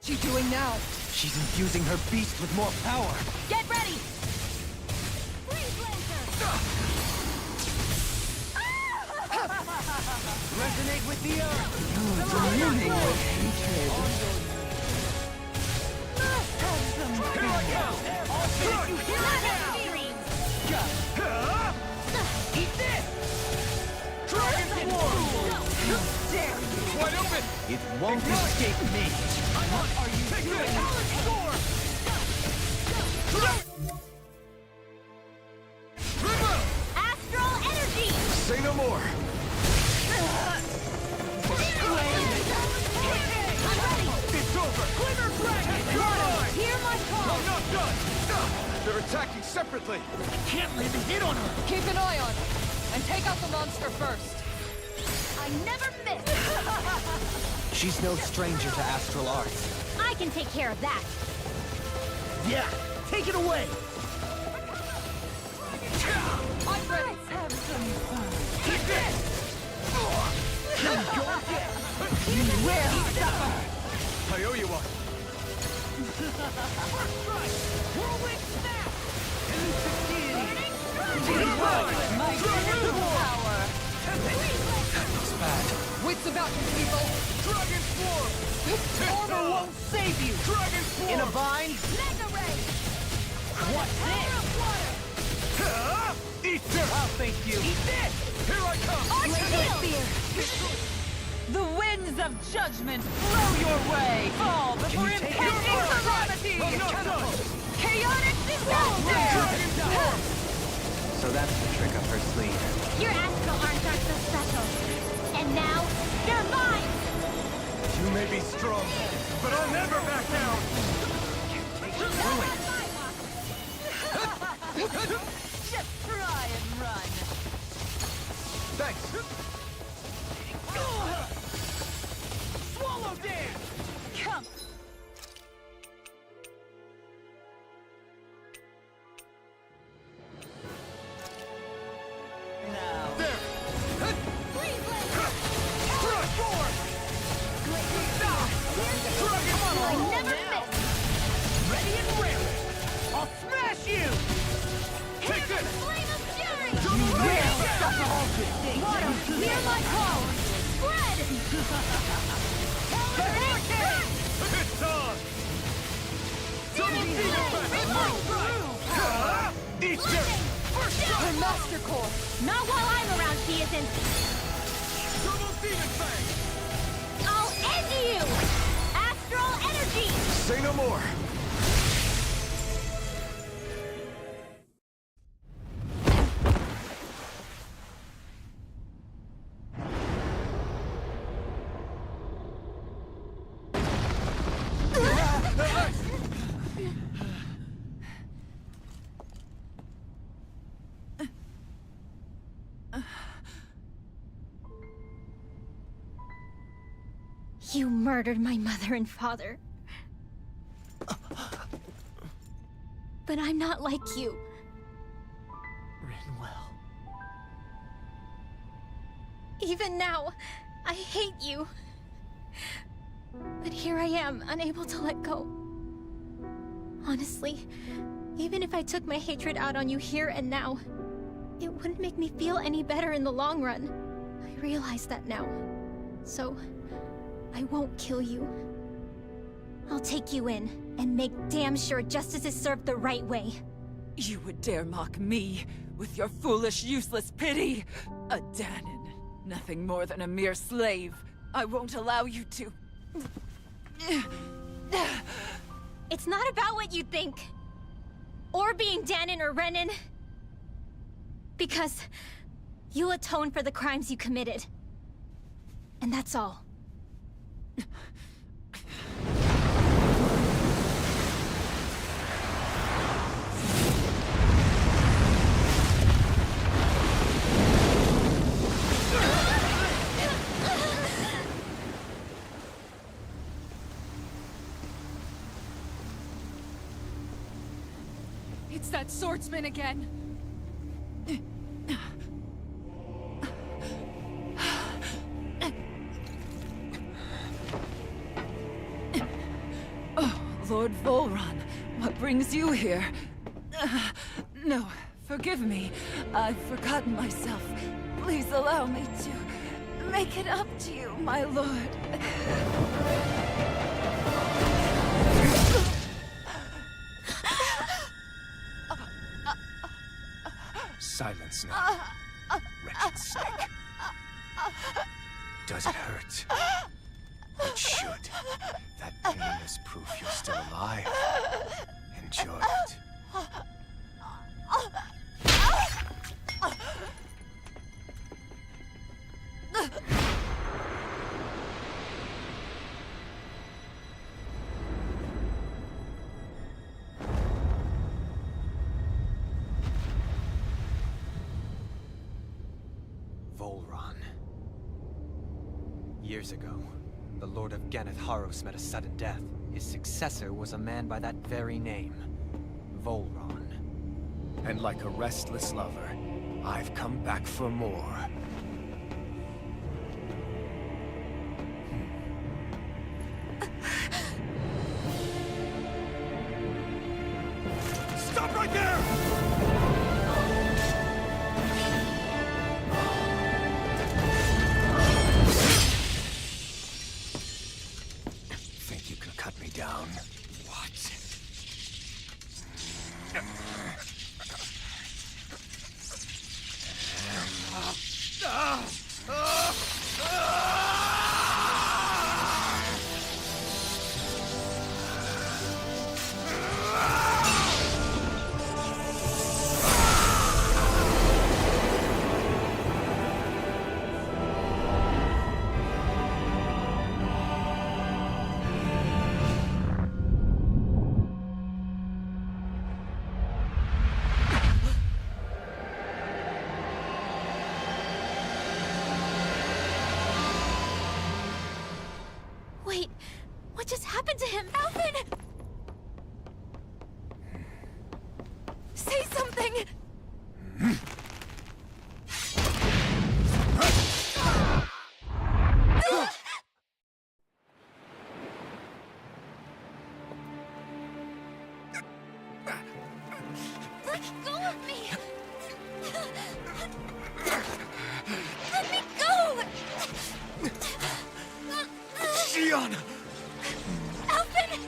What's she doing now?
She's infusing her beast with more power.
Get ready! Freeze Lancer!
Resonate with the earth!
Brimming with hatred.
I'll finish you here and now! Eat this! Dragon Swarm! Dare you! Wide open!
It won't escape me.
What are you doing? Score!
Astral energy!
Say no more!
It's over! Glimmer Dragon! You're mine!
Hear my call!
I'm not done!
They're attacking separately!
Can't land a hit on her!
Keep an eye on her, and take out the monster first.
I never miss!
She's no stranger to astral arts.
I can take care of that.
Yeah, take it away.
I'm ready. Have some fun.
Take this!
You will suffer.
I owe you one.
First strike! Whirlwind snap!
My true power.
It's bad.
Wits about you, people.
Dragon Swarm!
This armor won't save you.
Dragon Swarm!
In a bind?
Mega ray!
What's this?
Eat this!
Oh, thank you.
Eat this! Here I come!
The winds of judgment blow your way! Fall before
you take
impending
it?
calamity!
I'm not done!
Chaotic disaster!
Dragon Swarm!
So that's the trick up her sleeve.
Your astral arms aren't so special. And now, they're mine!
You may be strong,
But I'll never back down!
Just try and run!
thanks!
Swallow dance!
Come! Now,
There! Thrust forward!
I never miss!
Ready and raring! I'll smash you! Take this!
Flame of fury!
You will suffer!
Water, hear my call! Spread!
It's on! Double demon back! Eat this! First strike!
Her master core.
Not while I'm around, she isn't!
Double demon fang!
I'll end you! Astral energy!
Say no more!
You murdered my mother and father. But I'm not like you.
Rinwell.
Even now, I hate you. But here I am, unable to let go. Honestly, even if I took my hatred out on you here and now, it wouldn't make me feel any better in the long run. I realize that now. So, I won't kill you. I'll take you in, and make damn sure justice is served the right way.
you would dare mock me with your foolish, useless pity? A Danon, nothing more than a mere slave. I won't allow you to...
It's not about what you think. Or being Danon or Renan. Because you'll atone for the crimes you committed. And that's all.
It's that swordsman again.
Oh, Lord Volron, what brings you here? No, forgive me. I've forgotten myself. Please allow me to make it up to you, my lord.
Silence now, wretched snake. Does it hurt? It should. That pain is proof you're still alive. Enjoy it.
Volron. Years ago, the Lord of Ganeth Haros met a sudden death. His successor was a man by that very name, Volron.
And like a restless lover, I've come back for more. Stop right there! Think you can cut me down? What?
Wait, what just happened to him? Alvin! Say something! Let go of me! Let me go!
Shion!
Alvin!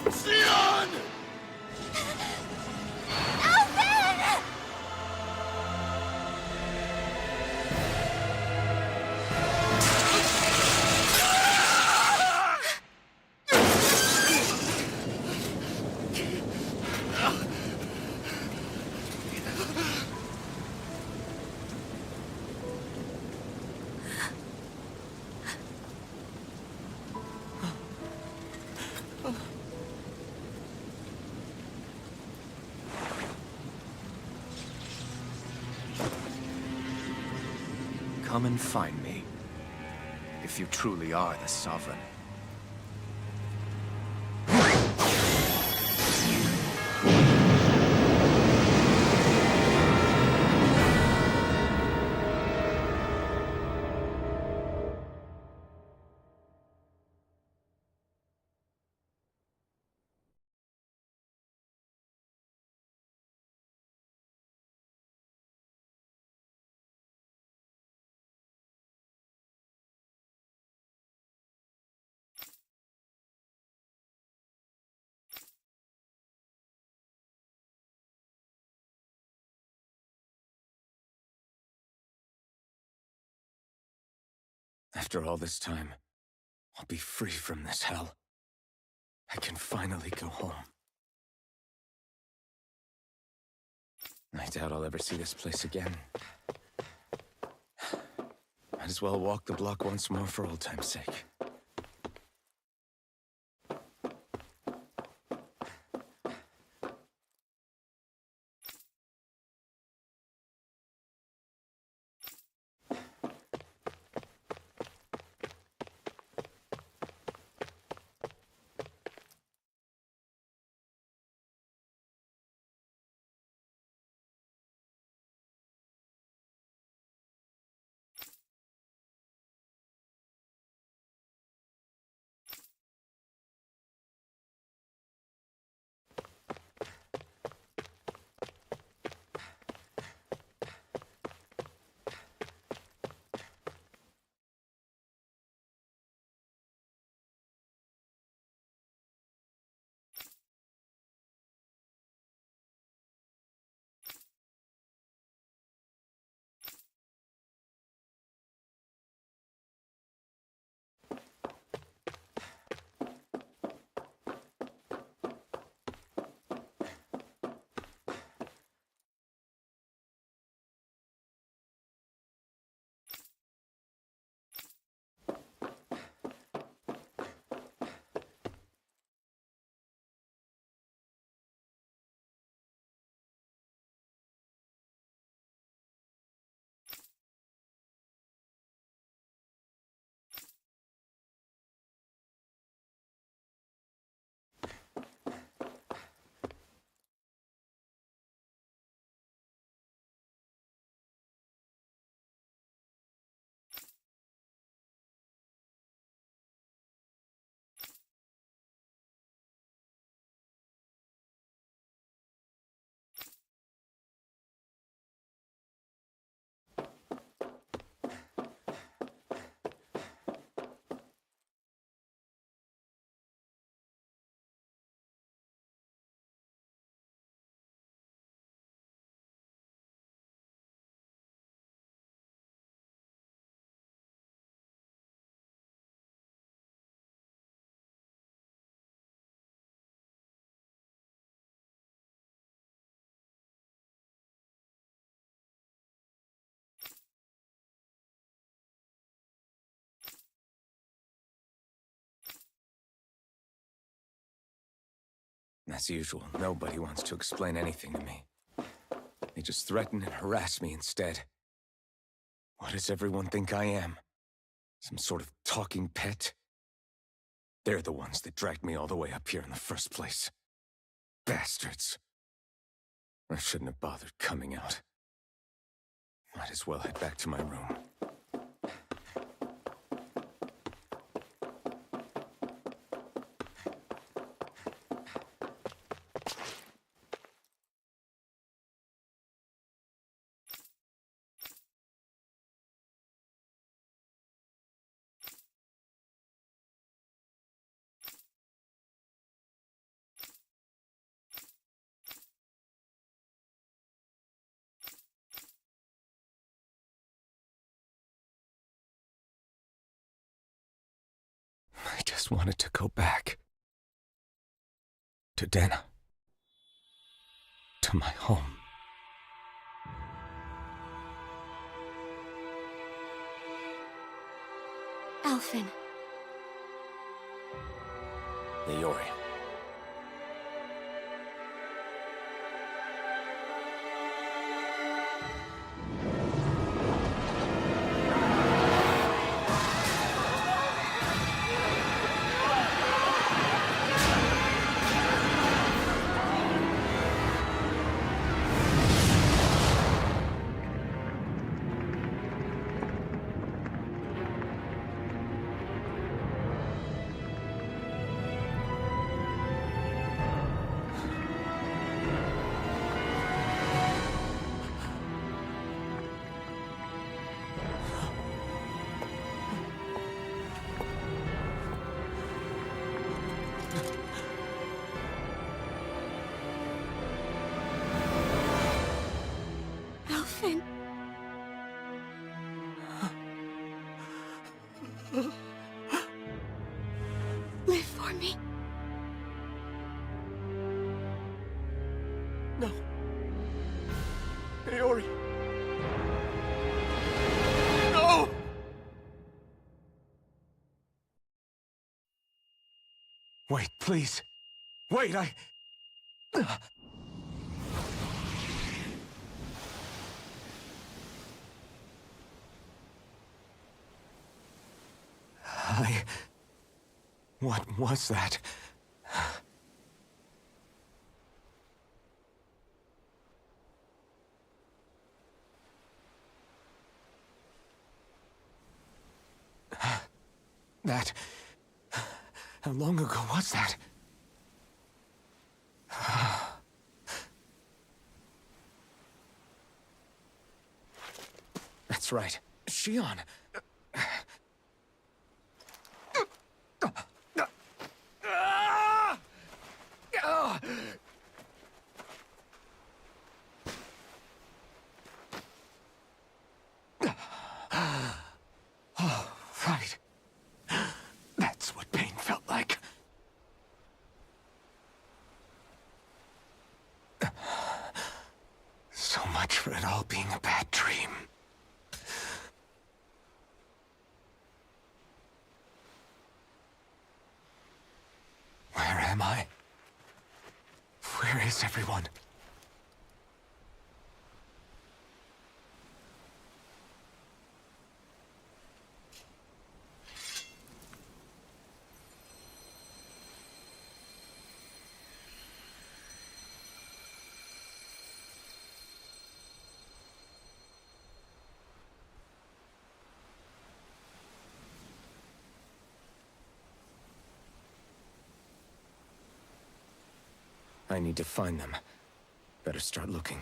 Shion!
Alvin!
Come and find me, if you truly are the Sovereign. After all this time, I'll be free from this hell. I can finally go home. I doubt I'll ever see this place again. Might as well walk the block once more for old time's sake. As usual, nobody wants to explain anything to me. They just threaten and harass me instead. What does everyone think I am? Some sort of talking pet? They're the ones that dragged me all the way up here in the first place. Bastards. I shouldn't have bothered coming out. Might as well head back to my room. I just wanted to go back. To Dena. To my home.
Alphen.
Leori.
Alphen. Live for me.
No. Leori. No! Wait, please. Wait, What was that? That... How long ago was that? That's right. Shion. Oh, right. That's what pain felt like. So much for it all being a bad dream. Where am I? Where is everyone? I need to find them. Better start looking.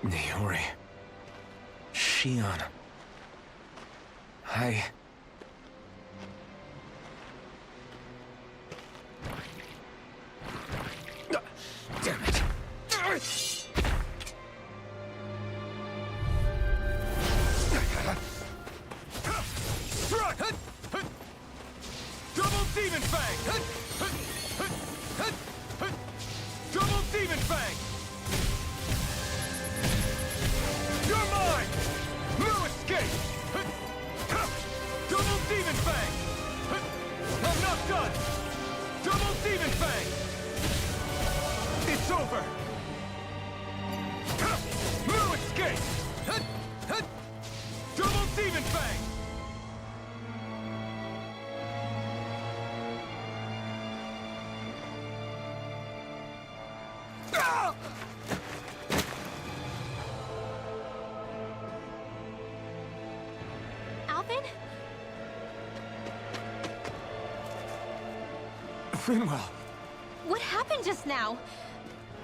Leori. Shion. Demon Fang! Double Demon Fang! You're mine! No escape! Double Demon Fang! I'm not done! Double Demon Fang! It's over! No escape! Double Demon Fang!
Alvin?
Rinwell!
What happened just now?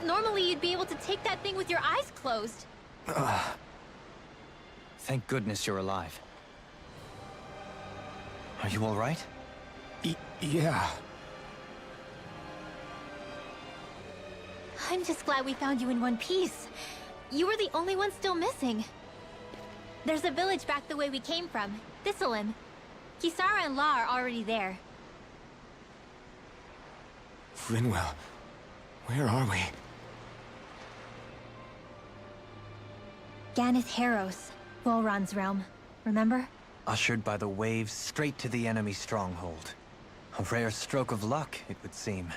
Normally you'd be able to take that thing with your eyes closed.
Thank goodness you're alive. Are you all right?
Yeah.
I'm just glad we found you in one piece. You were the only one still missing. There's a village back the way we came from, Thistleim. Kisara and La are already there.
Rinwell, where are we?
Ganeth Haros, Volron's realm. Remember?
Ushered by the waves straight to the enemy stronghold. A rare stroke of luck, it would seem.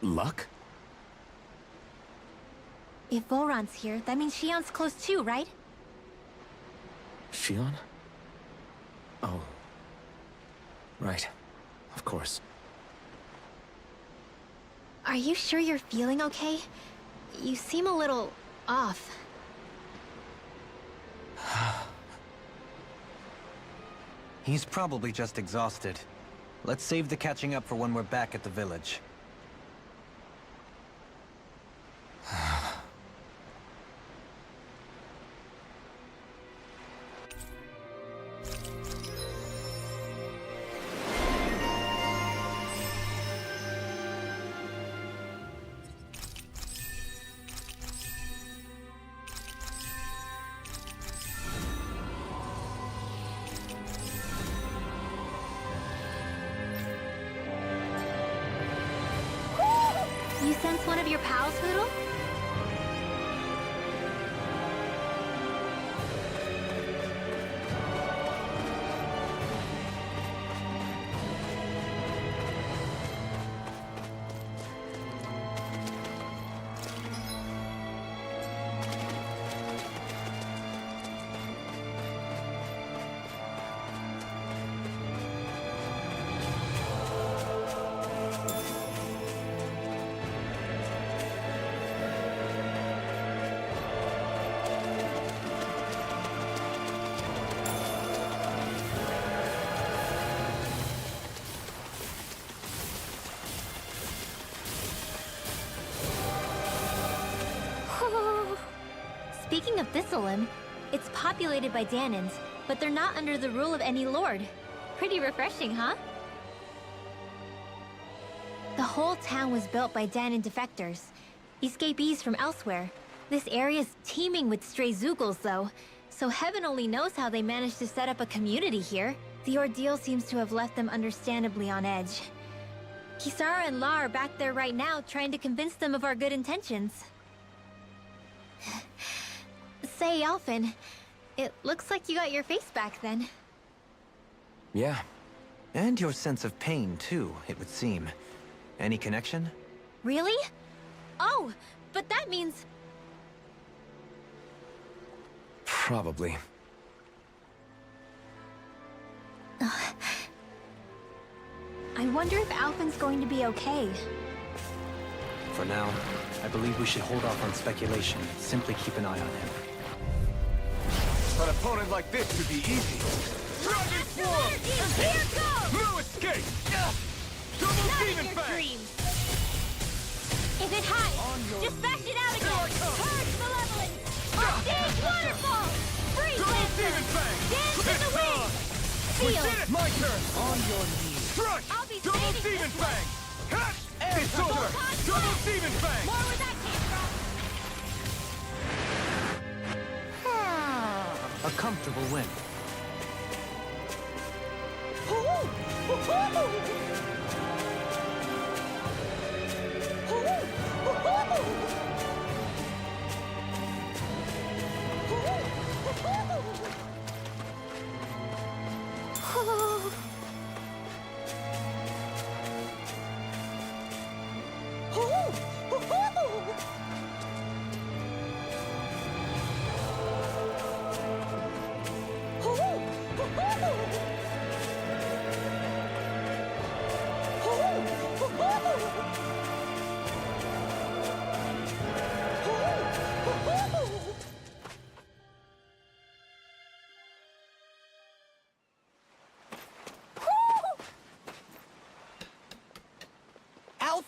Luck?
If Volron's here, that means Shion's close too, right?
Shion? Oh. Right. Of course.
Are you sure you're feeling okay? You seem a little off.
He's probably just exhausted. Let's save the catching up for when we're back at the village.
You sense one of your pals, Hoodle? Speaking of Thistleim, it's populated by Danans, but they're not under the rule of any lord. Pretty refreshing, huh? The whole town was built by Danan defectors, escapees from elsewhere. This area's teeming with stray Zeugles, though, so heaven only knows how they managed to set up a community here. The ordeal seems to have left them understandably on edge. Kisara and La are back there right now, trying to convince them of our good intentions. Say, Alphen, it looks like you got your face back then.
Yeah.
And your sense of pain, too, it would seem. Any connection?
Really? Oh, but that means...
Probably.
I wonder if Alphen's going to be okay.
For now, I believe we should hold off on speculation. Simply keep an eye on him.
An opponent like this should be easy. Dragon Swarm!
Here goes!
No escape! Double
Not in
Demon
your
Fang!
dreams! If it hides, just bash it out again! Purge malevolence! Stage waterfall! Freeze
Double
Lancer!
Demon Fang!
Dance in the wind!
We
Feel!
did it! My turn!
On your knees.
Strike!
I'll be
Double
saving
Demon
this one.
Fang! Cut! It's over!
Volcan
Double
Blast!
Demon Fang!
More where that came from!
A comfortable win.
Ooh! Ooh!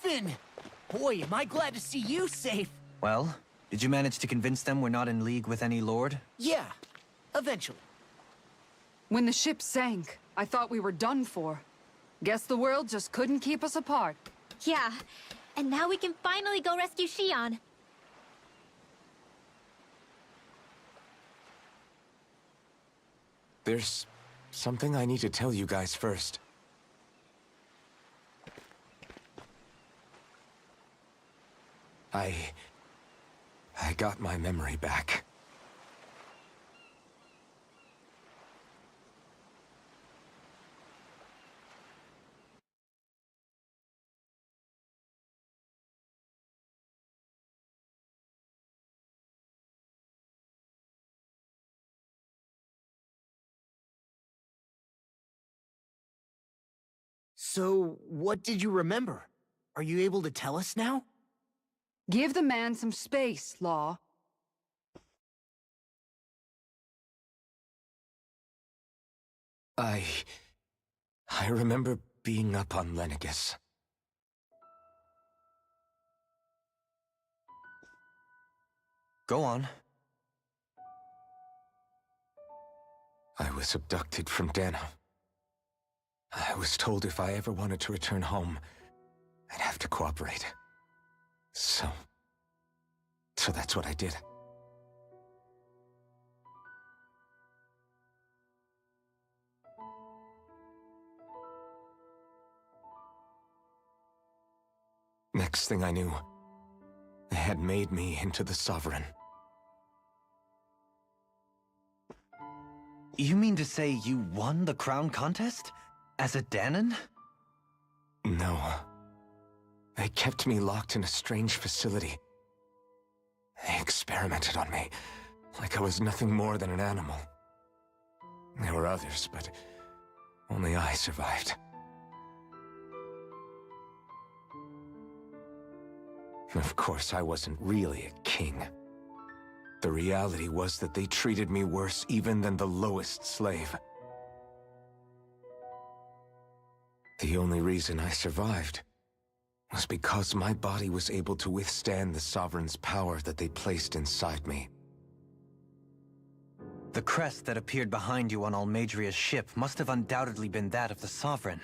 Dolphin! Boy, am I glad to see you safe.
Well, did you manage to convince them we're not in league with any lord?
Yeah, eventually.
When the ship sank, I thought we were done for. Guess the world just couldn't keep us apart.
Yeah, and now we can finally go rescue Shion.
There's something I need to tell you guys first. I got my memory back.
So, what did you remember? Are you able to tell us now?
Give the man some space, Law.
I remember being up on Lenegis.
Go on.
I was abducted from Dana. I was told if I ever wanted to return home, I'd have to cooperate. So that's what I did. Next thing I knew, they had made me into the Sovereign.
You mean to say you won the crown contest? As a Dahnan?
No. They kept me locked in a strange facility. They experimented on me, like I was nothing more than an animal. There were others, but only I survived. Of course, I wasn't really a king. The reality was that they treated me worse even than the lowest slave. The only reason I survived was because my body was able to withstand the Sovereign's power that they placed inside me.
The crest that appeared behind you on Almadria's ship must have undoubtedly been that of the Sovereign.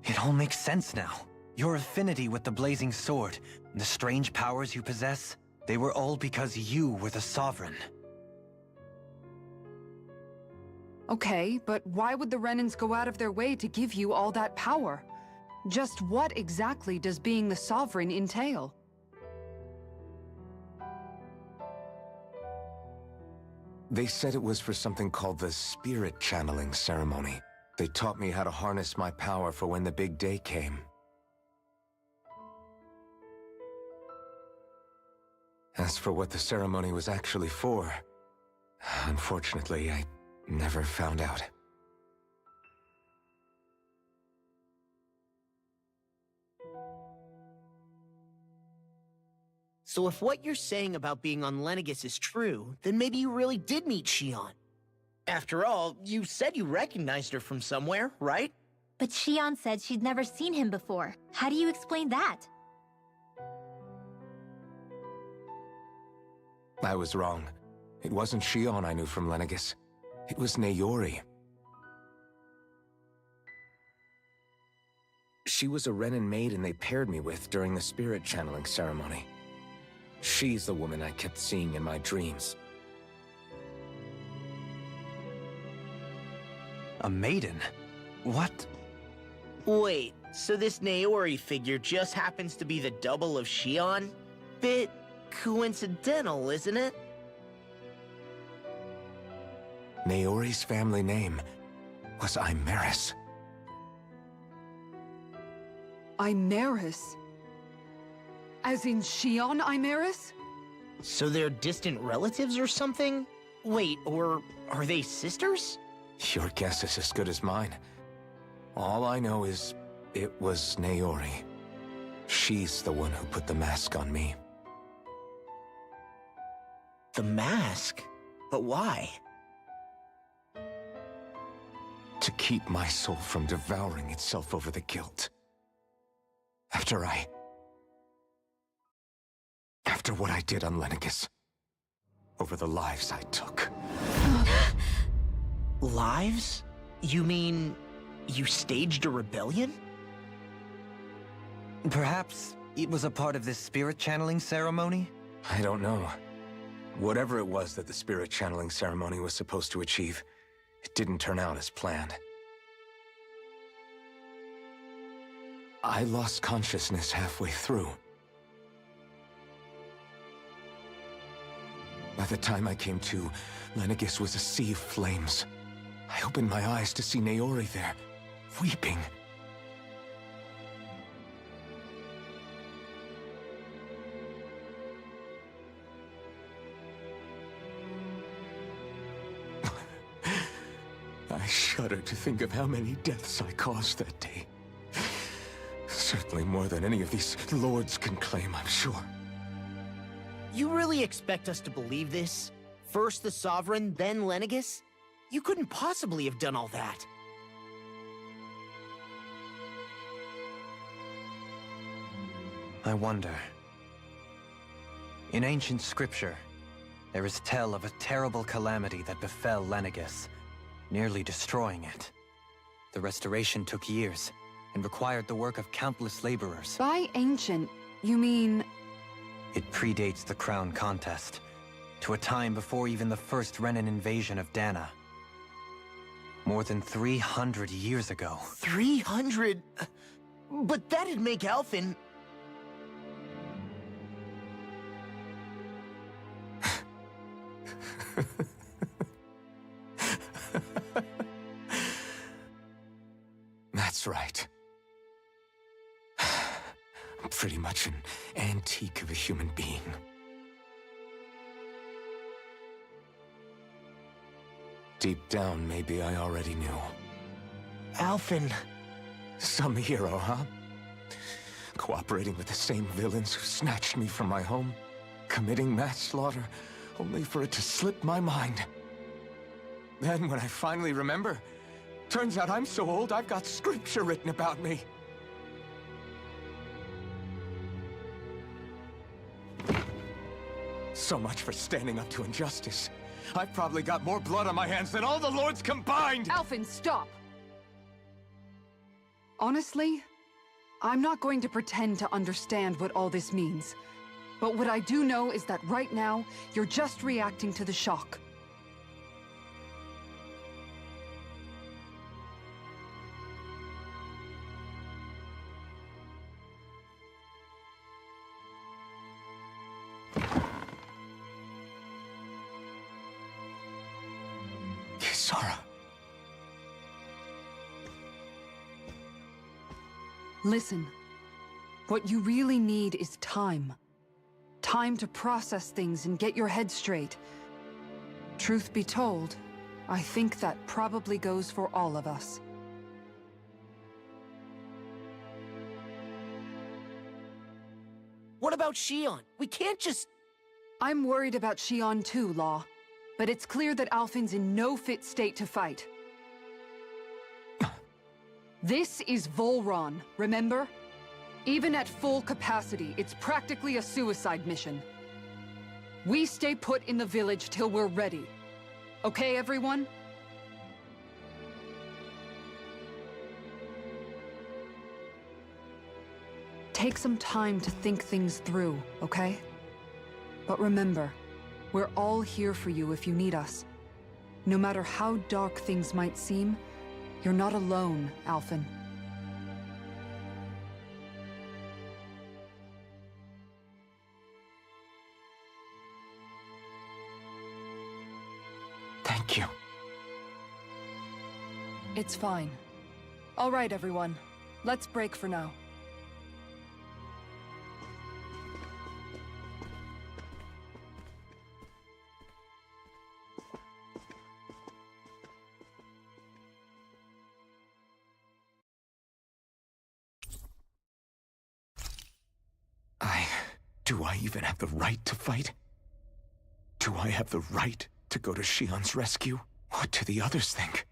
It all makes sense now. Your affinity with the Blazing Sword, and the strange powers you possess, they were all because you were the Sovereign.
Okay, but why would the Renans go out of their way to give you all that power? Just what exactly does being the Sovereign entail?
They said it was for something called the Spirit Channeling Ceremony. They taught me how to harness my power for when the big day came. As for what the ceremony was actually for, unfortunately, I never found out.
So if what you're saying about being on Lenegis is true, then maybe you really did meet Shion. After all, you said you recognized her from somewhere, right?
But Shion said she'd never seen him before. How do you explain that?
I was wrong. It wasn't Shion I knew from Lenegis. It was Nayori. She was a Renan maiden they paired me with during the spirit channeling ceremony. She's the woman I kept seeing in my dreams.
A maiden? What?
Wait, so this Nayori figure just happens to be the double of Shion? Bit coincidental, isn't it?
Nayori's family name was Imeris.
Imeris? As in Shion Imeris?
So they're distant relatives or something? Wait, or are they sisters?
Your guess is as good as mine. All I know is it was Nayori. She's the one who put the mask on me.
The mask? But why?
To keep my soul from devouring itself over the guilt. After what I did on Lenegis. Over the lives I took.
Lives? You mean you staged a rebellion?
Perhaps it was a part of this spirit channeling ceremony?
I don't know. Whatever it was that the spirit channeling ceremony was supposed to achieve, it didn't turn out as planned. I lost consciousness halfway through. By the time I came to, Lenegis was a sea of flames. I opened my eyes to see Naori there, weeping. I shudder to think of how many deaths I caused that day. Certainly more than any of these lords can claim, I'm sure.
You really expect us to believe this? First the Sovereign, then Lenegis? You couldn't possibly have done all that.
I wonder. In ancient scripture, there is tell of a terrible calamity that befell Lenegis, nearly destroying it. The restoration took years, and required the work of countless laborers.
By ancient, you mean...
It predates the Crown Contest, to a time before even the first Renan invasion of Dana. More than 300 years ago.
300? But that'd make Alphen...
That's right. I'm pretty much an antique of a human being. Deep down, maybe I already knew.
Alphen...
Some hero, huh? Cooperating with the same villains who snatched me from my home, committing mass slaughter, only for it to slip my mind. Then, when I finally remember, turns out I'm so old I've got scripture written about me. So much for standing up to injustice. I've probably got more blood on my hands than all the lords combined!
Alphen, stop! Honestly, I'm not going to pretend to understand what all this means. But what I do know is that right now, you're just reacting to the shock.
Kisara.
Listen, what you really need is time. Time to process things and get your head straight. Truth be told, I think that probably goes for all of us.
What about Shion? We can't just...
I'm worried about Shion too, Law. But it's clear that Alphen's in no fit state to fight. This is Volron, remember? Even at full capacity, it's practically a suicide mission. We stay put in the village till we're ready. Okay, everyone? Take some time to think things through, okay? But remember, we're all here for you if you need us. No matter how dark things might seem, you're not alone, Alphen.
Thank you.
It's fine. All right, everyone. Let's break for now.
Do I even have the right to fight? Do I have the right to go to Shion's rescue? What do the others think?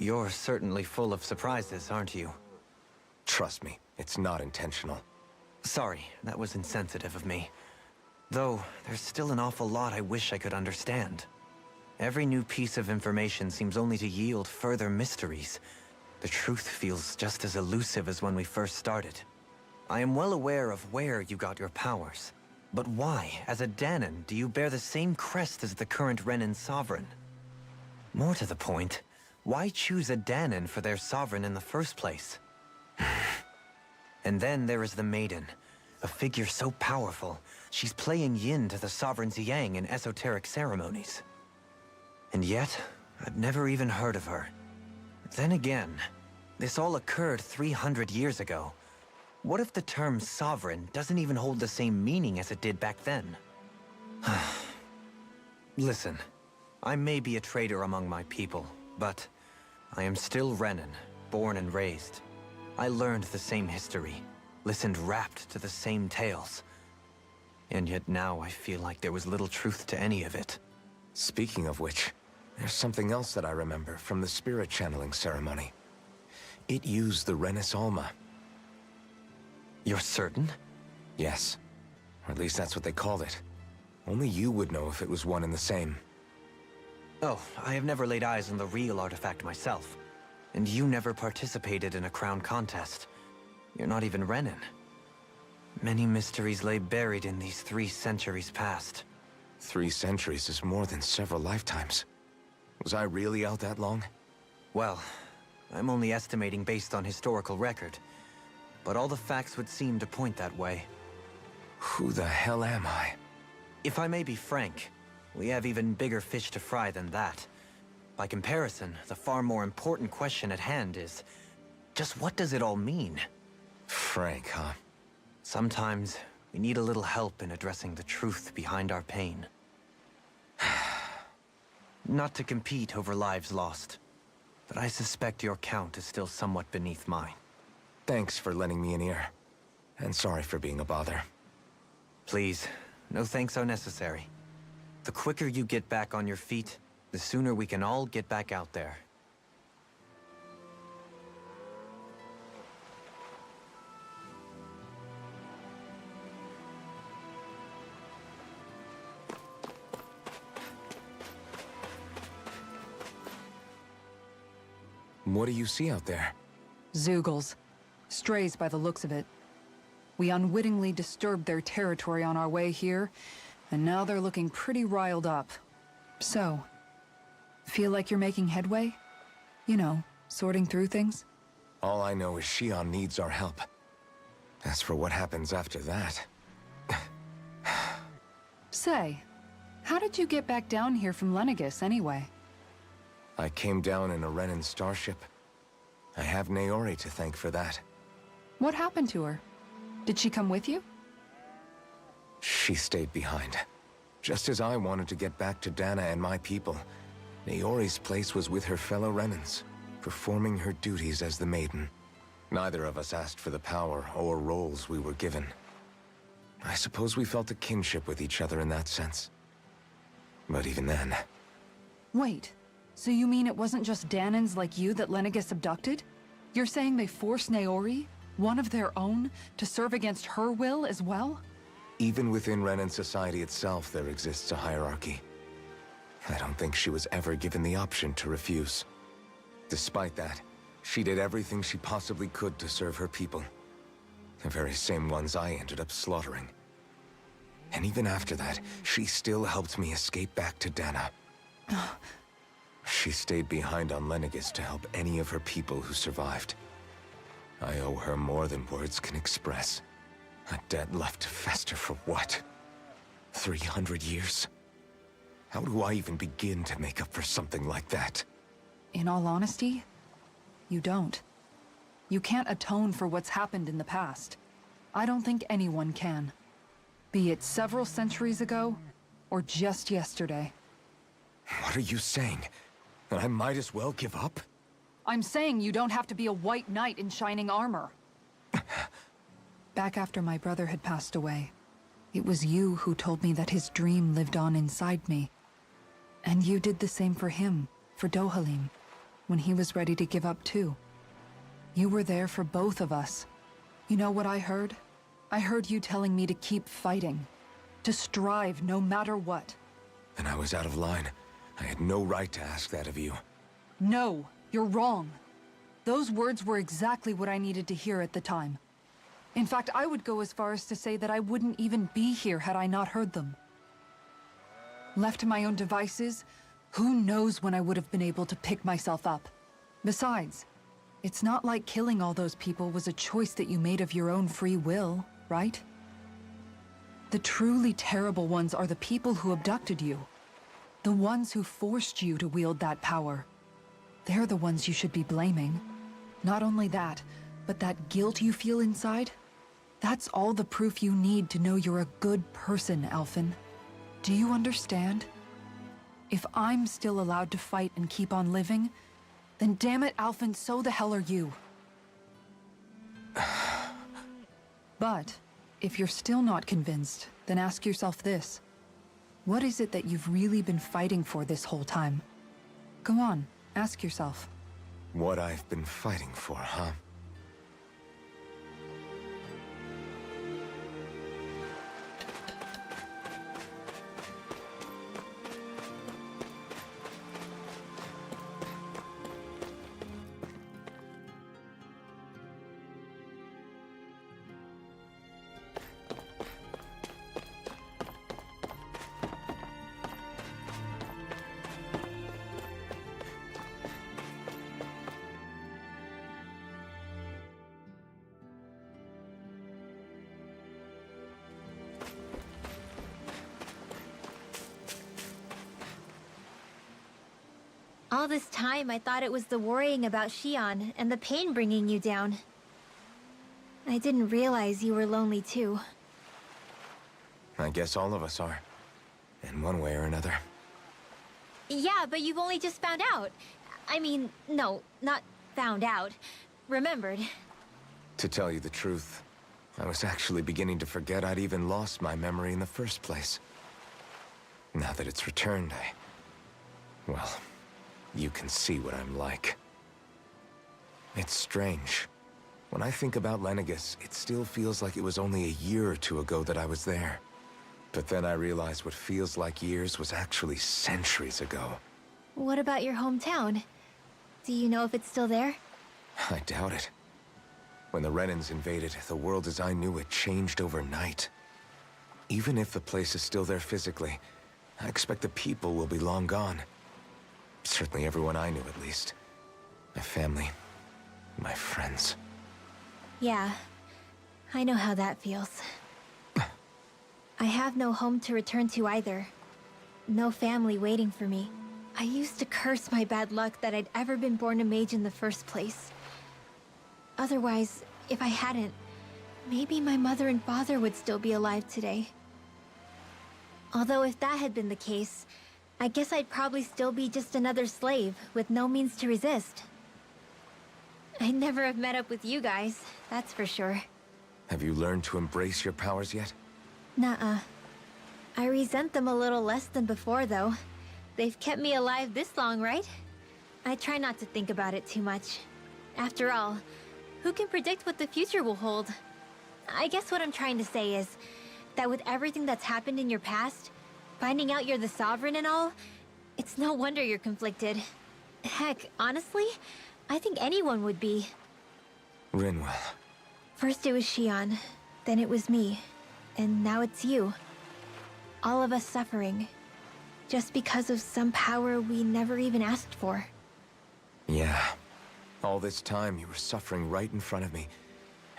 You're certainly full of surprises, aren't you?
Trust me, it's not intentional.
Sorry, that was insensitive of me. Though, there's still an awful lot I wish I could understand. Every new piece of information seems only to yield further mysteries. The truth feels just as elusive as when we first started. I am well aware of where you got your powers. But why, as a Dahnan, do you bear the same crest as the current Renan sovereign? More to the point, why choose a Dahnan for their sovereign in the first place? And then there is the Maiden, a figure so powerful, she's playing yin to the sovereign's yang in esoteric ceremonies. And yet, I'd never even heard of her. Then again, this all occurred 300 years ago. What if the term sovereign doesn't even hold the same meaning as it did back then? Listen, I may be a traitor among my people, but I am still Renan, born and raised. I learned the same history, listened rapt to the same tales. And yet now I feel like there was little truth to any of it.
Speaking of which, there's something else that I remember from the spirit channeling ceremony. It used the Renis Alma.
You're certain?
Yes. Or at least that's what they called it. Only you would know if it was one and the same.
Oh, I have never laid eyes on the real artifact myself. And you never participated in a crown contest. You're not even Renan. Many mysteries lay buried in these 3 centuries past.
3 centuries is more than several lifetimes. Was I really out that long?
Well, I'm only estimating based on historical record. But all the facts would seem to point that way.
Who the hell am I?
If I may be frank, we have even bigger fish to fry than that. By comparison, the far more important question at hand is, just what does it all mean?
Frank, huh?
Sometimes, we need a little help in addressing the truth behind our pain. Not to compete over lives lost, but I suspect your count is still somewhat beneath mine.
Thanks for lending me an ear. And sorry for being a bother.
Please, no thanks are necessary. The quicker you get back on your feet, the sooner we can all get back out there.
What do you see out there?
Zeugles. Strays by the looks of it. We unwittingly disturbed their territory on our way here, and now they're looking pretty riled up. So, feel like you're making headway? You know, sorting through things?
All I know is Shion needs our help. As for what happens after that...
Say, how did you get back down here from Lenegis anyway?
I came down in a Renan starship. I have Naori to thank for that.
What happened to her? Did she come with you?
She stayed behind. Just as I wanted to get back to Dana and my people, Naori's place was with her fellow Renans, performing her duties as the Maiden. Neither of us asked for the power or roles we were given. I suppose we felt a kinship with each other in that sense. But even then...
Wait, so you mean it wasn't just Dahnans like you that Lenegis abducted? You're saying they forced Naori, one of their own, to serve against her will as well?
Even within Renan society itself, there exists a hierarchy. I don't think she was ever given the option to refuse. Despite that, she did everything she possibly could to serve her people. The very same ones I ended up slaughtering. And even after that, she still helped me escape back to Dana. She stayed behind on Lenegis to help any of her people who survived. I owe her more than words can express. A debt left to fester for what? 300 years? How do I even begin to make up for something like that?
In all honesty, you don't. You can't atone for what's happened in the past. I don't think anyone can. Be it several centuries ago, or just yesterday.
What are you saying? That I might as well give up?
I'm saying you don't have to be a white knight in shining armor. Back after my brother had passed away, it was you who told me that his dream lived on inside me. And you did the same for him, for Dohalim. when he was ready to give up too. You were there for both of us. You know what I heard? I heard you telling me to keep fighting. To strive no matter what.
And I was out of line. I had no right to ask that of you.
No, you're wrong. Those words were exactly what I needed to hear at the time. In fact, I would go as far as to say that I wouldn't even be here had I not heard them. Left to my own devices, who knows when I would have been able to pick myself up. Besides, it's not like killing all those people was a choice that you made of your own free will, right? The truly terrible ones are the people who abducted you. The ones who forced you to wield that power. They're the ones you should be blaming. Not only that, but that guilt you feel inside, that's all the proof you need to know you're a good person, Alphen. Do you understand? If I'm still allowed to fight and keep on living, then damn it, Alphen, so the hell are you. But, if you're still not convinced, then ask yourself this. What is it that you've really been fighting for this whole time? Go on, ask yourself.
What I've been fighting for, huh?
All this time, I thought it was the worrying about Shion and the pain bringing you down. I didn't realize you were lonely too.
I guess all of us are. In one way or another.
Yeah, but you've only just found out. I mean, no, not found out. Remembered.
To tell you the truth, I was actually beginning to forget I'd even lost my memory in the first place. Now that it's returned, well, you can see what I'm like. It's strange. When I think about Lenegis, it still feels like it was only a year or two ago that I was there. But then I realized what feels like years was actually centuries ago.
What about your hometown? Do you know if it's still there?
I doubt it. When the Renans invaded, the world as I knew it changed overnight. Even if the place is still there physically, I expect the people will be long gone. Certainly everyone I knew, at least. My family, my friends.
Yeah, I know how that feels. I have no home to return to either. No family waiting for me. I used to curse my bad luck that I'd ever been born a mage in the first place. Otherwise, if I hadn't, maybe my mother and father would still be alive today. Although if that had been the case, I guess I'd probably still be just another slave with no means to resist. I'd never have met up with you guys, that's for sure.
Have you learned to embrace your powers yet?
Nuh-uh. I resent them a little less than before, though. They've kept me alive this long, right? I try not to think about it too much. After all, who can predict what the future will hold? I guess what I'm trying to say is that with everything that's happened in your past, finding out you're the Sovereign and all, it's no wonder you're conflicted. Heck, honestly, I think anyone would be.
Rinwell.
First it was Shion, then it was me, and now it's you. All of us suffering, just because of some power we never even asked for.
Yeah. All this time you were suffering right in front of me,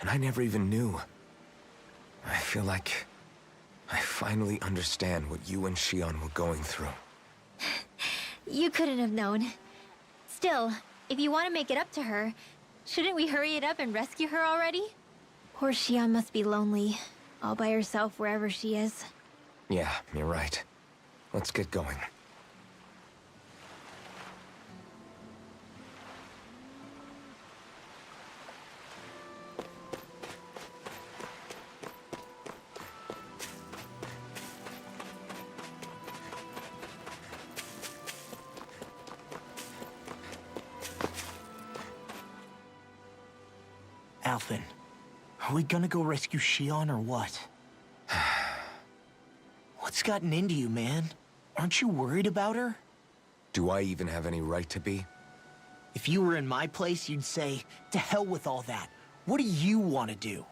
and I never even knew. I feel like I finally understand what you and Shion were going through.
You couldn't have known. Still, if you want to make it up to her, shouldn't we hurry it up and rescue her already? Poor Shion must be lonely, all by herself wherever she is.
Yeah, you're right. Let's get going.
Alphen, are we gonna go rescue Shion or what? What's gotten into you, man? Aren't you worried about her?
Do I even have any right to be?
If you were in my place, you'd say, to hell with all that. What do you want to do?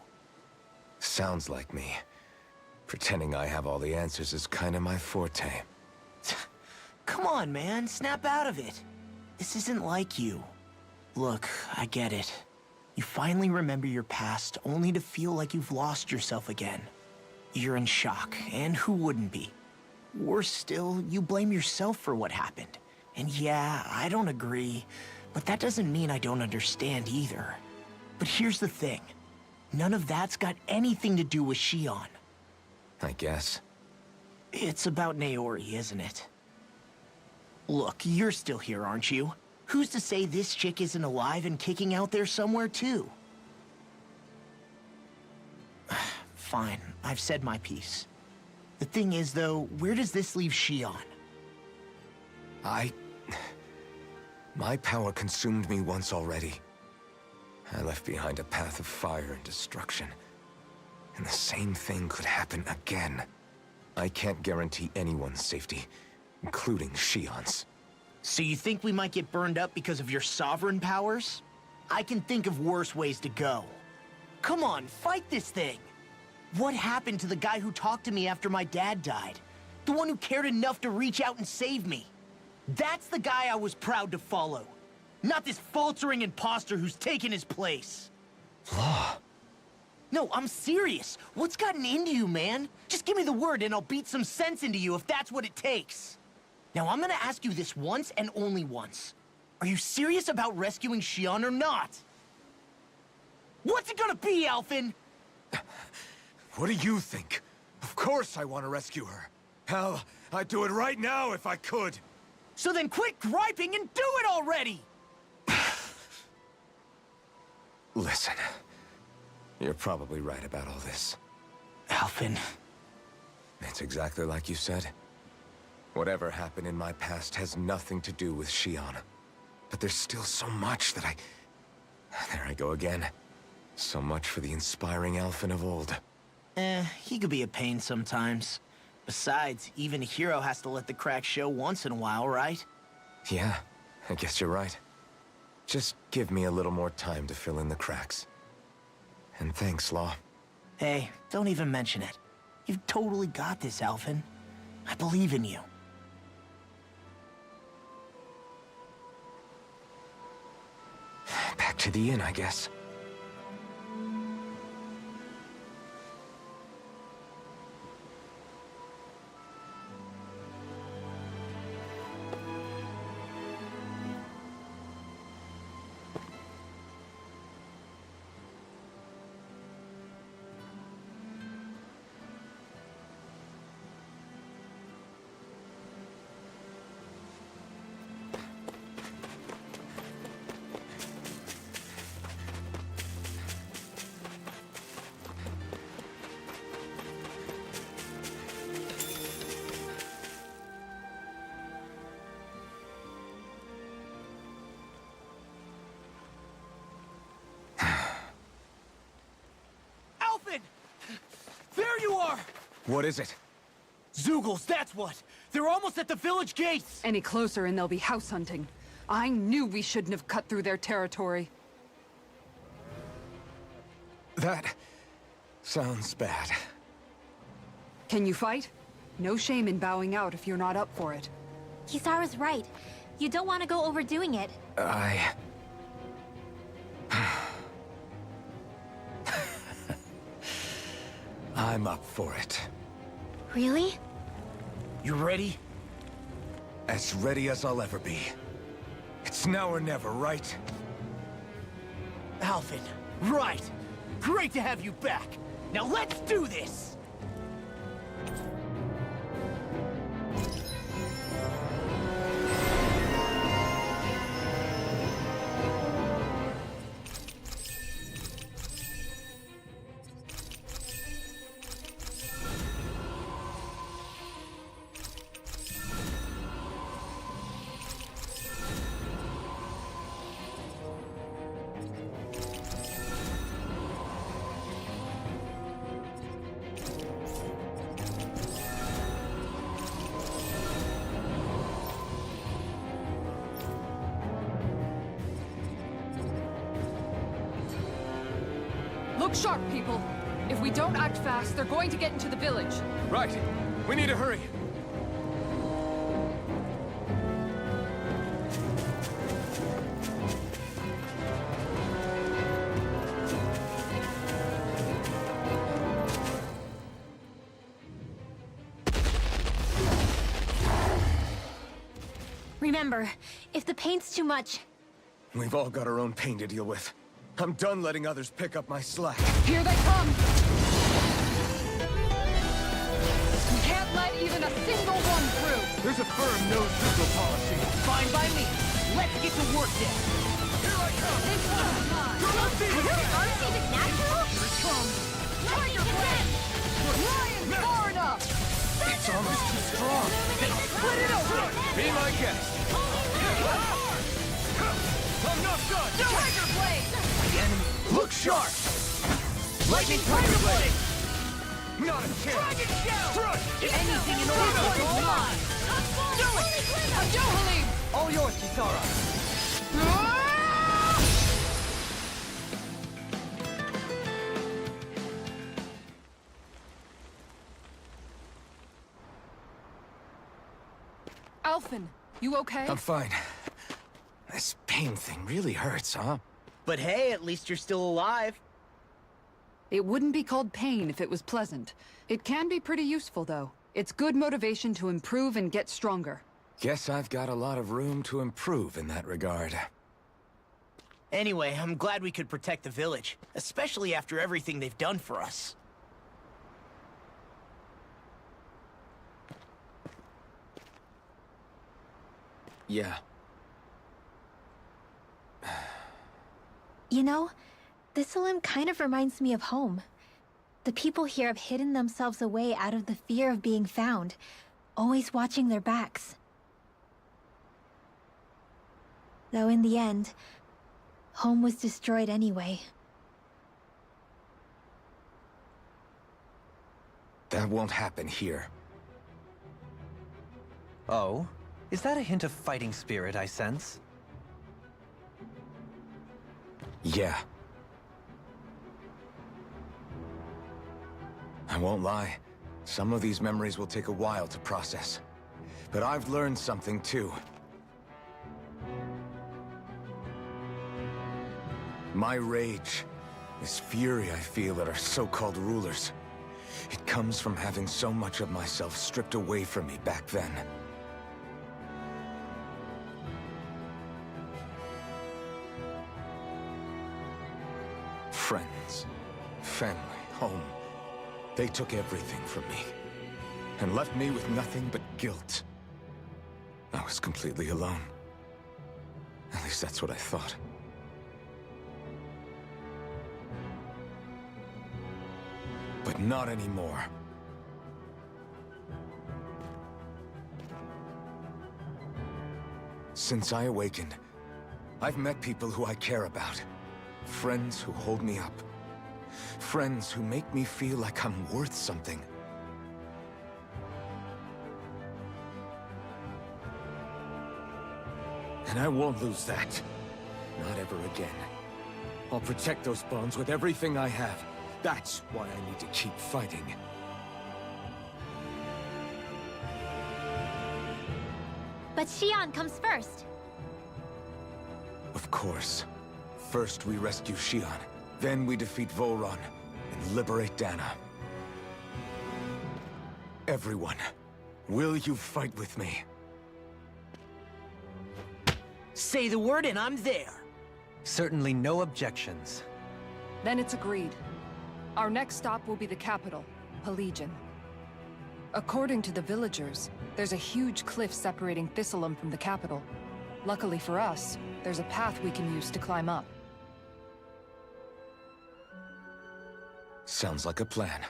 Sounds like me. Pretending I have all the answers is kind of my forte.
Come on, man. Snap out of it. This isn't like you. Look, I get it. You finally remember your past, only to feel like you've lost yourself again. You're in shock, and who wouldn't be? Worse still, you blame yourself for what happened. And yeah, I don't agree, but that doesn't mean I don't understand either. But here's the thing. None of that's got anything to do with Shion.
I guess.
It's about Naori, isn't it? Look, you're still here, aren't you? Who's to say this chick isn't alive and kicking out there somewhere, too? Fine, I've said my piece. The thing is, though, where does this leave Shion?
My power consumed me once already. I left behind a path of fire and destruction. And the same thing could happen again. I can't guarantee anyone's safety, including Shion's.
So you think we might get burned up because of your sovereign powers? I can think of worse ways to go. Come on, fight this thing! What happened to the guy who talked to me after my dad died? The one who cared enough to reach out and save me? That's the guy I was proud to follow. Not this faltering imposter who's taken his place.
Law.
No, I'm serious. What's gotten into you, man? Just give me the word and I'll beat some sense into you if that's what it takes. Now, I'm gonna ask you this once and only once. Are you serious about rescuing Shion or not? What's it gonna be, Alphen?
What do you think? Of course I want to rescue her. Hell, I'd do it right now if I could.
So then quit griping and do it already!
Listen, you're probably right about all this.
Alphen.
It's exactly like you said. Whatever happened in my past has nothing to do with Shion. But there's still so much that There I go again. So much for the inspiring Alphen of old.
He could be a pain sometimes. Besides, even a hero has to let the cracks show once in a while, right?
Yeah, I guess you're right. Just give me a little more time to fill in the cracks. And thanks, Law.
Hey, don't even mention it. You've totally got this, Alphen. I believe in you.
Back to the inn, I guess.
There you are!
What is it?
Zeugles, that's what! They're almost at the village gates!
Any closer and they'll be house hunting. I knew we shouldn't have cut through their territory.
That sounds bad.
Can you fight? No shame in bowing out if you're not up for it.
Kisara's right. You don't want to go overdoing it.
I'm up for it.
Really?
You ready?
As ready as I'll ever be. It's now or never, right?
Alphen, right! Great to have you back! Now let's do this!
Look sharp, people! If we don't act fast, they're going to get into the village.
Right. We need to hurry.
Remember, if the pain's too much,
We've all got our own pain to deal with. I'm done letting others pick up my slack.
Here they come! We can't let even a single one through!
There's a firm no-signal policy.
Fine by me. Let's get to work then.
Here I come!
This one's mine!
aren't even natural?
Tiger Blade! Lion's far enough!
It's almost too strong.
Split it open!
Be my guest. I'm not done!
Tiger Blade!
The enemy.
Look sharp!
Lightning Tiger Blade!
Not a chance!
Dragon Shell!
Strike!
Anything in order to go mine!
Do it! Adohalim!
All yours, Kisara.
Alphen, you okay?
I'm fine. This pain thing really hurts, huh?
But hey, at least you're still alive.
It wouldn't be called pain if it was pleasant. It can be pretty useful, though. It's good motivation to improve and get stronger.
Guess I've got a lot of room to improve in that regard.
Anyway, I'm glad we could protect the village, especially after everything they've done for us.
Yeah.
You know, Thistleum kind of reminds me of home. The people here have hidden themselves away out of the fear of being found, always watching their backs. Though in the end, home was destroyed anyway.
That won't happen here.
Oh? Is that a hint of fighting spirit I sense?
Yeah. I won't lie. Some of these memories will take a while to process. But I've learned something too. My rage, this fury I feel at our so-called rulers, it comes from having so much of myself stripped away from me back then. Friends, family, home. They took everything from me, and left me with nothing but guilt. I was completely alone. At least that's what I thought. But not anymore. Since I awakened, I've met people who I care about. Friends who hold me up. Friends who make me feel like I'm worth something. And I won't lose that. Not ever again. I'll protect those bonds with everything I have. That's why I need to keep fighting.
But Xion comes first.
Of course. First we rescue Xion, then we defeat Volron, and liberate Dana. Everyone, will you fight with me?
Say the word and I'm there.
Certainly no objections.
Then it's agreed. Our next stop will be the capital, Pelegion. According to the villagers, there's a huge cliff separating Thistleum from the capital. Luckily for us, there's a path we can use to climb up.
Sounds like a plan.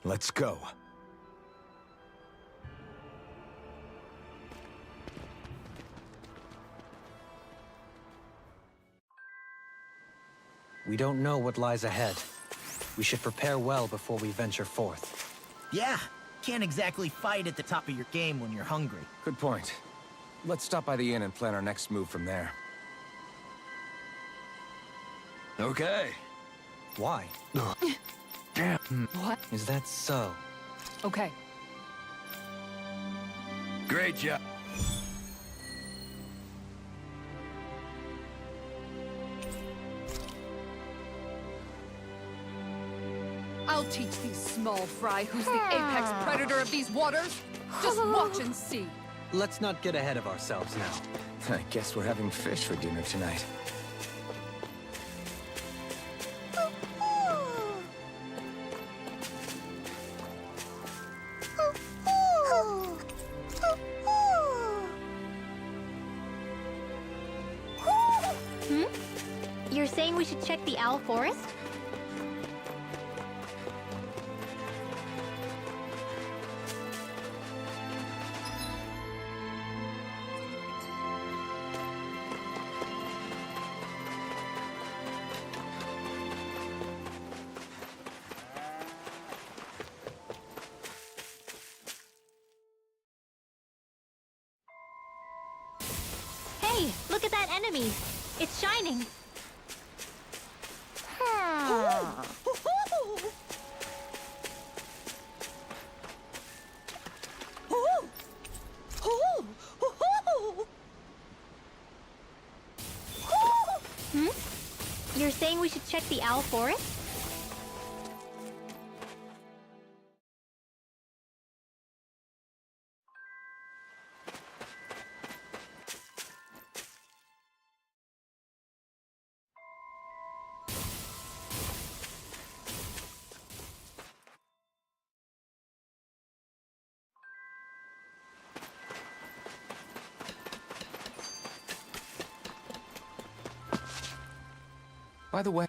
Let's go.
We don't know what lies ahead. We should prepare well before we venture forth.
Yeah, can't exactly fight at the top of your game when you're hungry.
Good point. Let's stop by the inn and plan our next move from there.
Okay.
Why?
What?
Is that so?
Okay.
Great job.
I'll teach these small fry who's the apex predator of these waters. Just watch and see.
Let's not get ahead of ourselves now.
I guess we're having fish for dinner tonight.
You're saying we should check the owl forest? Hey, look at that enemy! It's shining! You're saying we should check the owl forest?
By the way...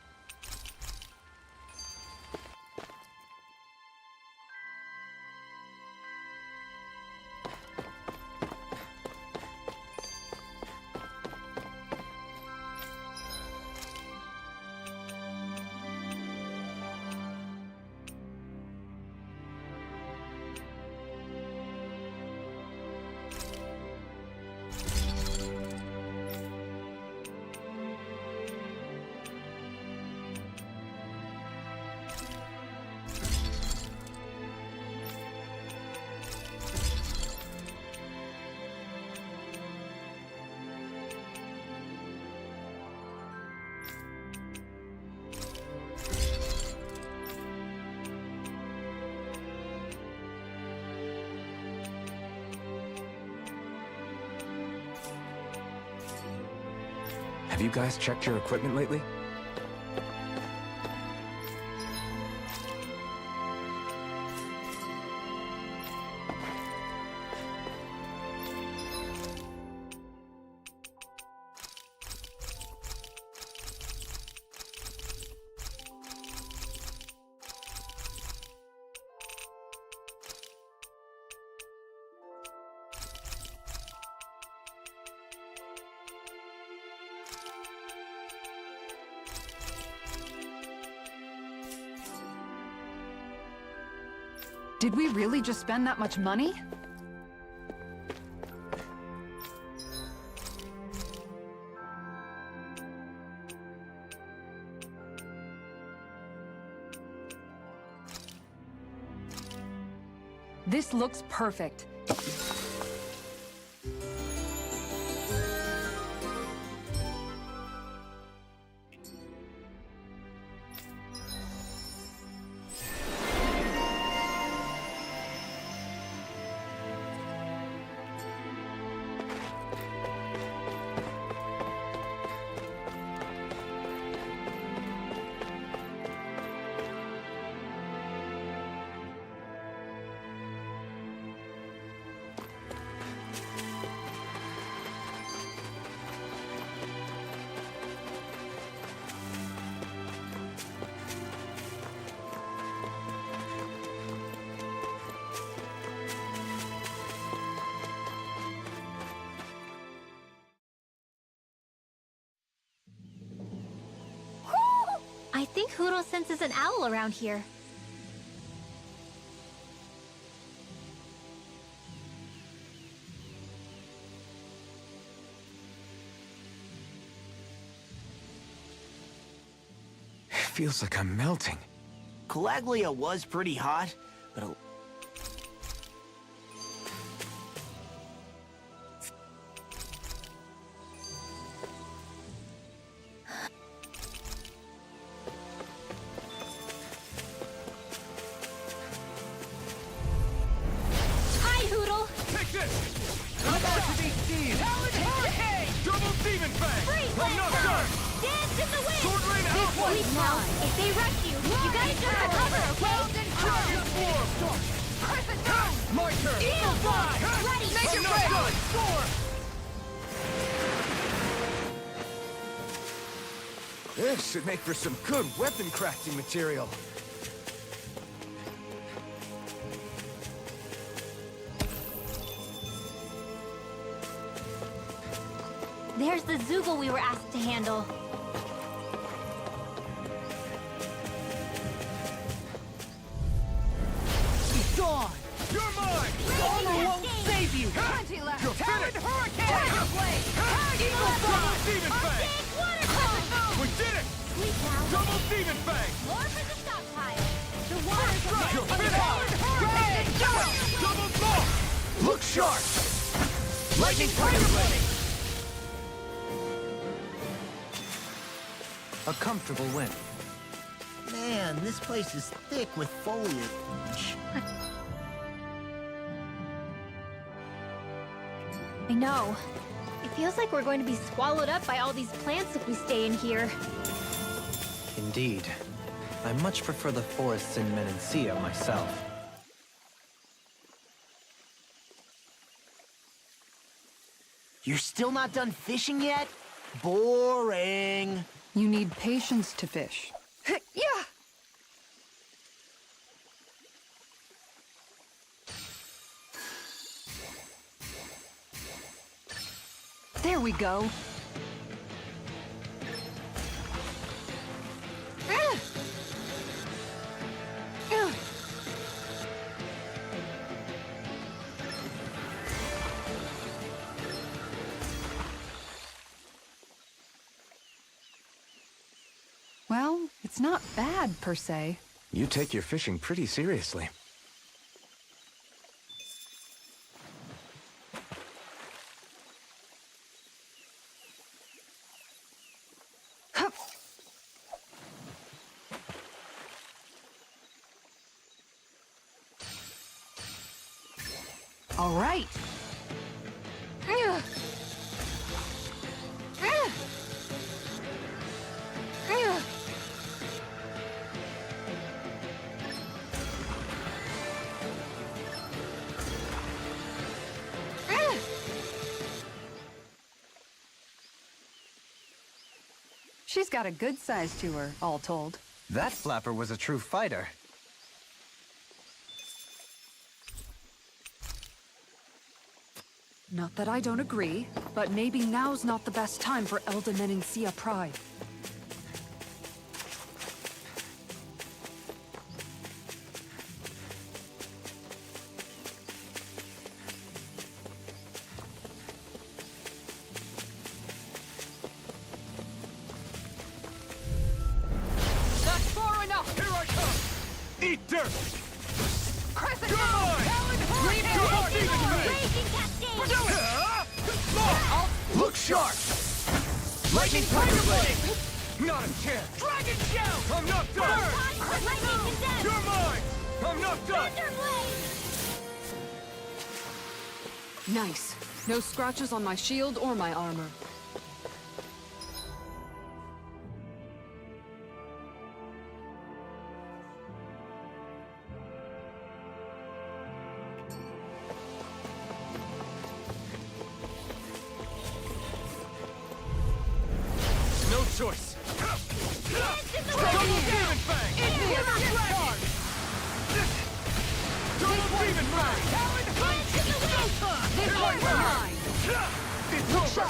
Have you guys checked your equipment lately?
Did we really just spend that much money? This looks perfect.
I think Huro senses an owl around here.
feels like I'm melting.
Calaglia was pretty hot, but
Hi, Hoodle!
Take this! I'm about to be Steve! Talon Hurricane! Double Demon Fang!
Freeze
I'm not
Blaster!
done!
Dance in the wind!
Sword Rain Alpha!
Please now, if they rush you, you gotta jump for cover, okay?
Dragon Form!
Crescent Moon!
My turn!
Eagle Fly! Ready!
Make it ready! Storm!
This should make for some good weapon crafting material.
There's the Zoogle we were asked to handle.
He's gone! You're mine! Armor won't save you!
Plenty left!
You're finished!
Hurricane! Tiger Blade! Eagle
Double
Fly!
Demon Fang!
Water
We did it!
Sleep now!
Double Demon Fang!
More for the stockpile! The water's
You're
right!
finished!
Hurricane!
Double Smoke!
Look sharp!
Lightning Tiger Blade!
A comfortable win.
man, this place is thick with foliage.
I know. It feels like we're going to be swallowed up by all these plants if we stay in here.
Indeed. I much prefer the forests in Menancia myself.
You're still not done fishing yet? Boring.
You need patience to fish.
Yeah!
There we go. Well, it's not bad, per se.
You take your fishing pretty seriously.
All right. She's got a good size to her, all told.
That flapper was a true fighter.
Not that I don't agree, but maybe now's not the best time for Elda Menancia pride.
That's far enough! Here I come! Eat dirt!
Crescent
You're mine!
Leave
You're mine!
Raging Cascade!
Do it! Look sharp! Lightning Tiger Blade! Not a chance! Dragon Shell! I'm not done!
Lightning Condemned!
You're mine! I'm not done!
Thunderblade!
Nice. No scratches on my shield or my armor.
No choice!
Dance in the
Double
wind!
Demon Fang! Double Demon Fang!
Dance in the wind!
Here I come! It's over!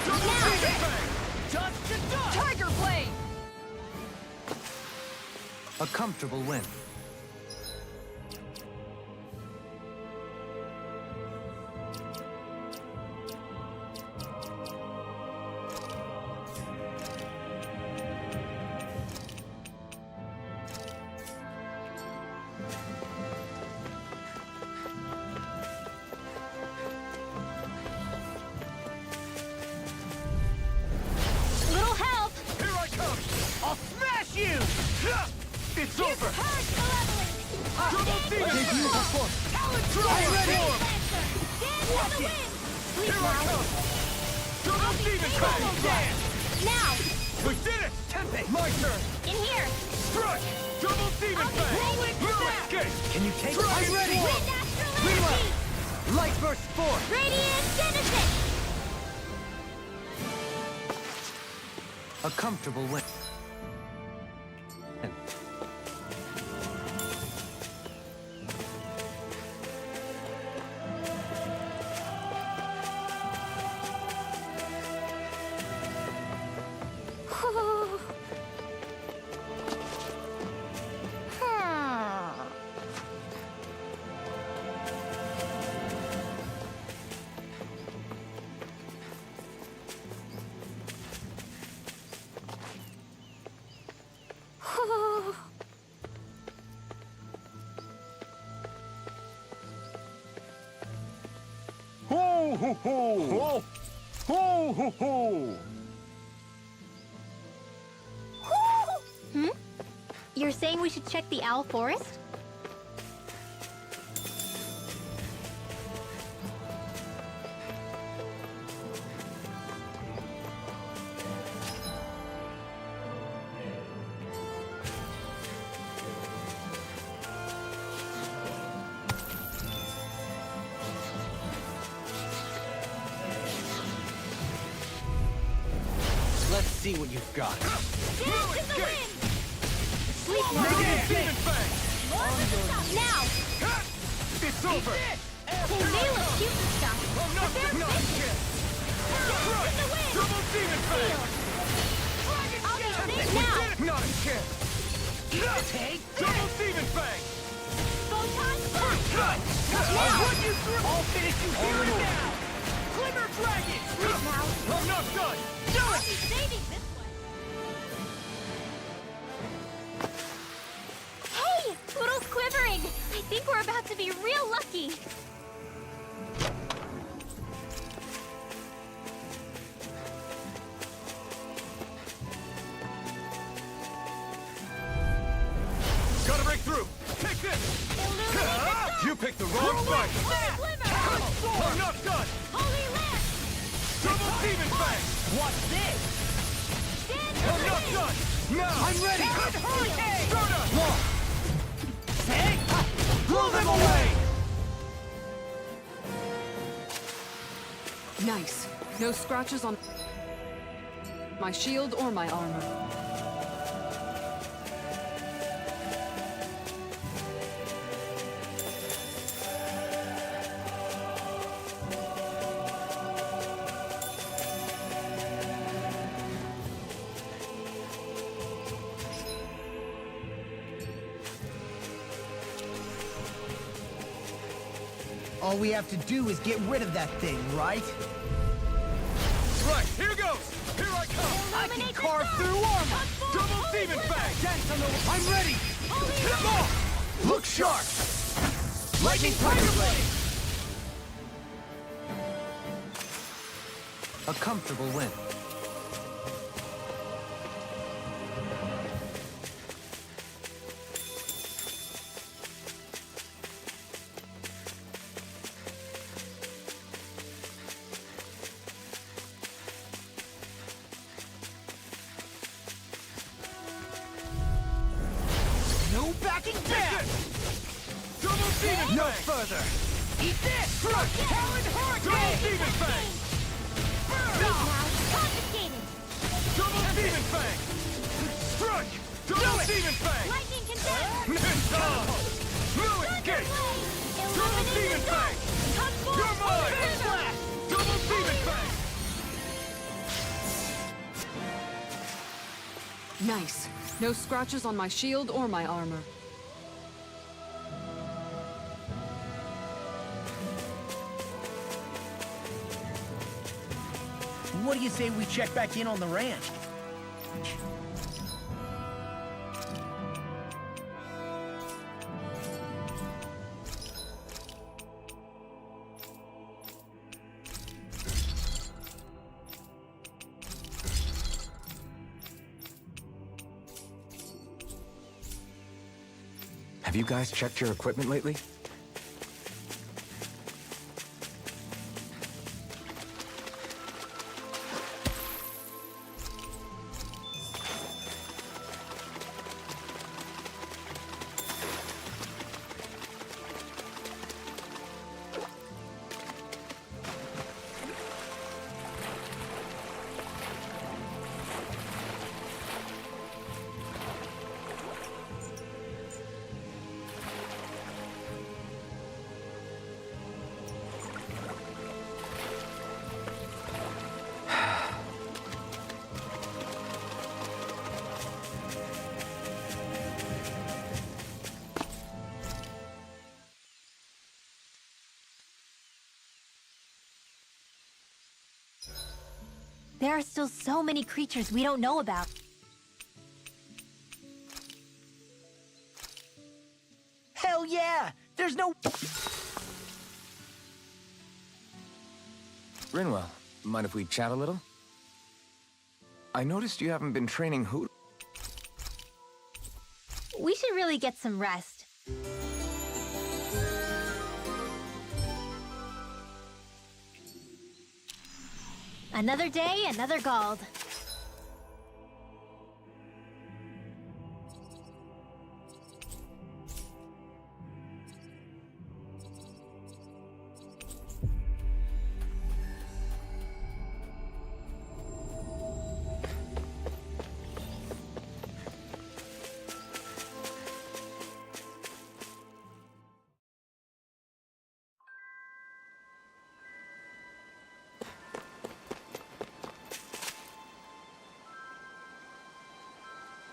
Double Demon Fang! Dust to dust!
Tiger Blade!
A comfortable win.
I'll smash you!
It's over!
Double demon force! Talon Thrower!
Watch it!
Here I come! Double demon fang!
Now!
We did it!
Tempe!
My turn!
In here!
Strike! Double demon fang!
rolling
No
snap!
escape!
Can you take
Dragon
I'm ready!
Swarm!
Wind Astral
Reload!
Energy!
Light Burst 4!
Radiant Genesis!
A comfortable win.
Ho ho ho! Ho ho ho!
You're saying we should check the Owl Forest?
Let's see what you've got.
Dance in the wind! Sleep now!
Demon fang!
Now!
It's over!
They may look cute and stuff,
I'm
but they're
not a
vicious!
chance!
Dance in the wind!
Double demon fang!
I'll be safe now!
Not a chance!
Take
Double demon fang!
Photon blast!
I'll run you through! I'll finish you here and now! Glimmer Dragon!
Sleep now!
I'm not done!
I'll be saving this one! Hey! Poodle's quivering! I think we're about to be real lucky!
Gotta break through! Take this!
Illuminate the sun!
You picked the wrong fight!
Holy Glimmer!
I'm not done!
Holy Lance!
Double demon fang!
What's this?
Stand
I'm
in the
not
wind!
done! Now!
I'm ready!
Good hurricane!
Stardust!
Take! Blow them away!
Nice. No scratches on my shield or my armor.
All we have to do is get rid of that thing, right?
Right, here goes! Here I come!
I can
Illuminate the
carve
sun!
through armor!
Come forth,
Double
Holy
demon
Glimmer!
fang!
Dance on the...
I'm ready!
Holy
Hit
Glimmer!
off! Look sharp!
Lightning Tiger Blade!
A comfortable win.
No backing down!
Double demon
No
fang!
further!
Eat this! Talon
Double
Hurricane!
demon fang!
Sleep now! Confiscated!
Double demon fang! Strike! Double demon fang!
Lightning condemned!
It's on! No escape! Double demon fang!
Come forth,
You're
Holy
mine!
Glimmer!
Double demon fang!
Nice. No scratches on my shield or my armor.
What do you say we check back in on the ranch?
Have you guys checked your equipment lately?
There are still so many creatures we don't know about.
Hell yeah! There's no...
Rinwell, mind if we chat a little? I noticed you haven't been training Hoot.
We should really get some rest. Another day, another Gald.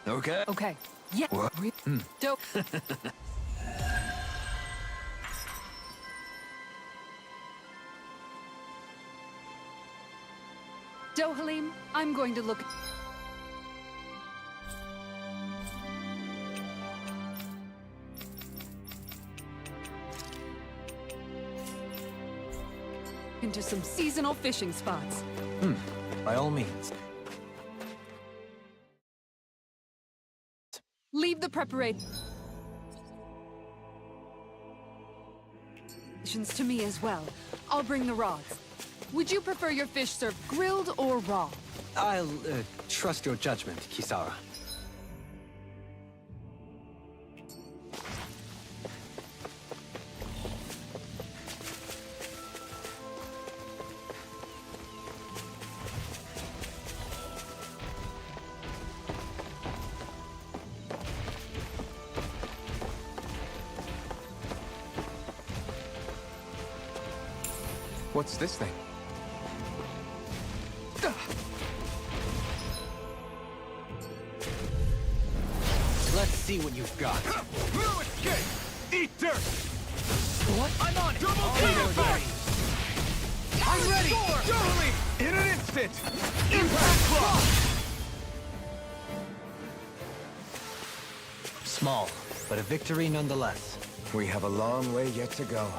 Okay.
Okay. Yeah.
What?
Dope. Dohalim, I'm going to look... into some seasonal fishing spots.
By all means.
Leave the preparations to me as well. I'll bring the rods. Would you prefer your fish served grilled or raw?
I'll trust your judgment, Kisara.
What's this thing?
Let's see what you've got.
No escape! Eat dirt!
What?
I'm on it! Double impact! I'm ready! Totally! In an instant! Impact block!
Small, but a victory nonetheless.
We have a long way yet to go.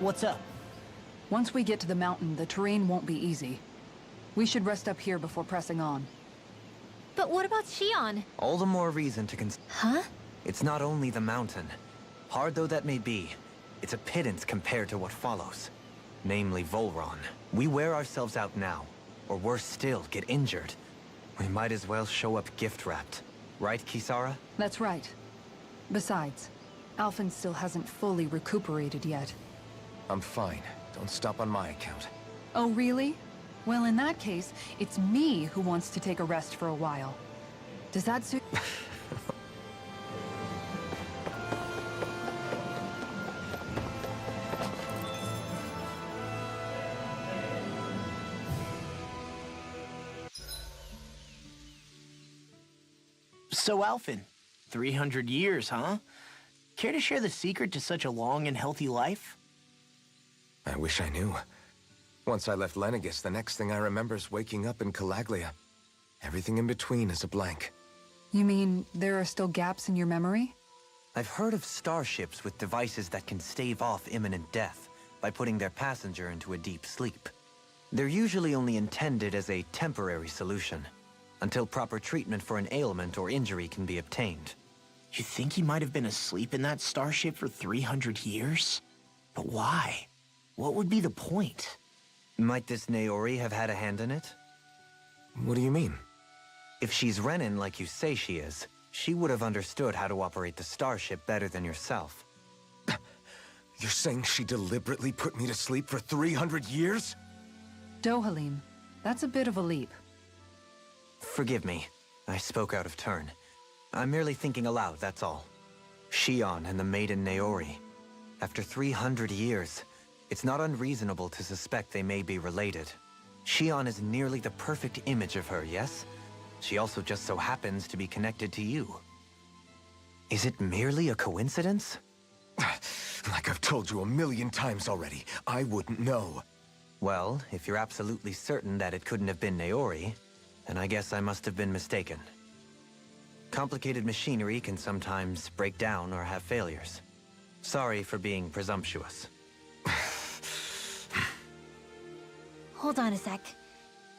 What's up?
Once we get to the mountain, the terrain won't be easy. We should rest up here before pressing on.
But what about Shion?
All the more reason to consider.
Huh?
It's not only the mountain. Hard though that may be, it's a pittance compared to what follows. Namely Volron. We wear ourselves out now, or worse still, get injured. We might as well show up gift-wrapped. Right, Kisara?
That's right. Besides, Alphen still hasn't fully recuperated yet.
I'm fine. Don't stop on my account.
Oh, really? Well, in that case, it's me who wants to take a rest for a while. Does that suit?
So, Alphen, 300 years, huh? Care to share the secret to such a long and healthy life?
I wish I knew. Once I left Lenegis, the next thing I remember is waking up in Calaglia. Everything in between is a blank.
You mean there are still gaps in your memory?
I've heard of starships with devices that can stave off imminent death by putting their passenger into a deep sleep. They're usually only intended as a temporary solution, until proper treatment for an ailment or injury can be obtained.
You think he might have been asleep in that starship for 300 years? But why? What would be the point?
Might this Naori have had a hand in it?
What do you mean?
If she's Renin like you say she is, she would have understood how to operate the starship better than yourself.
You're saying she deliberately put me to sleep for 300 years?
Dohalim, that's a bit of a leap.
Forgive me. I spoke out of turn. I'm merely thinking aloud, that's all. Shion and the maiden Naori. After 300 years, it's not unreasonable to suspect they may be related. Shion is nearly the perfect image of her, yes? She also just so happens to be connected to you. Is it merely a coincidence?
Like I've told you a million times already, I wouldn't know.
Well, if you're absolutely certain that it couldn't have been Naori, then I guess I must have been mistaken. Complicated machinery can sometimes break down or have failures. Sorry for being presumptuous.
Hold on a sec.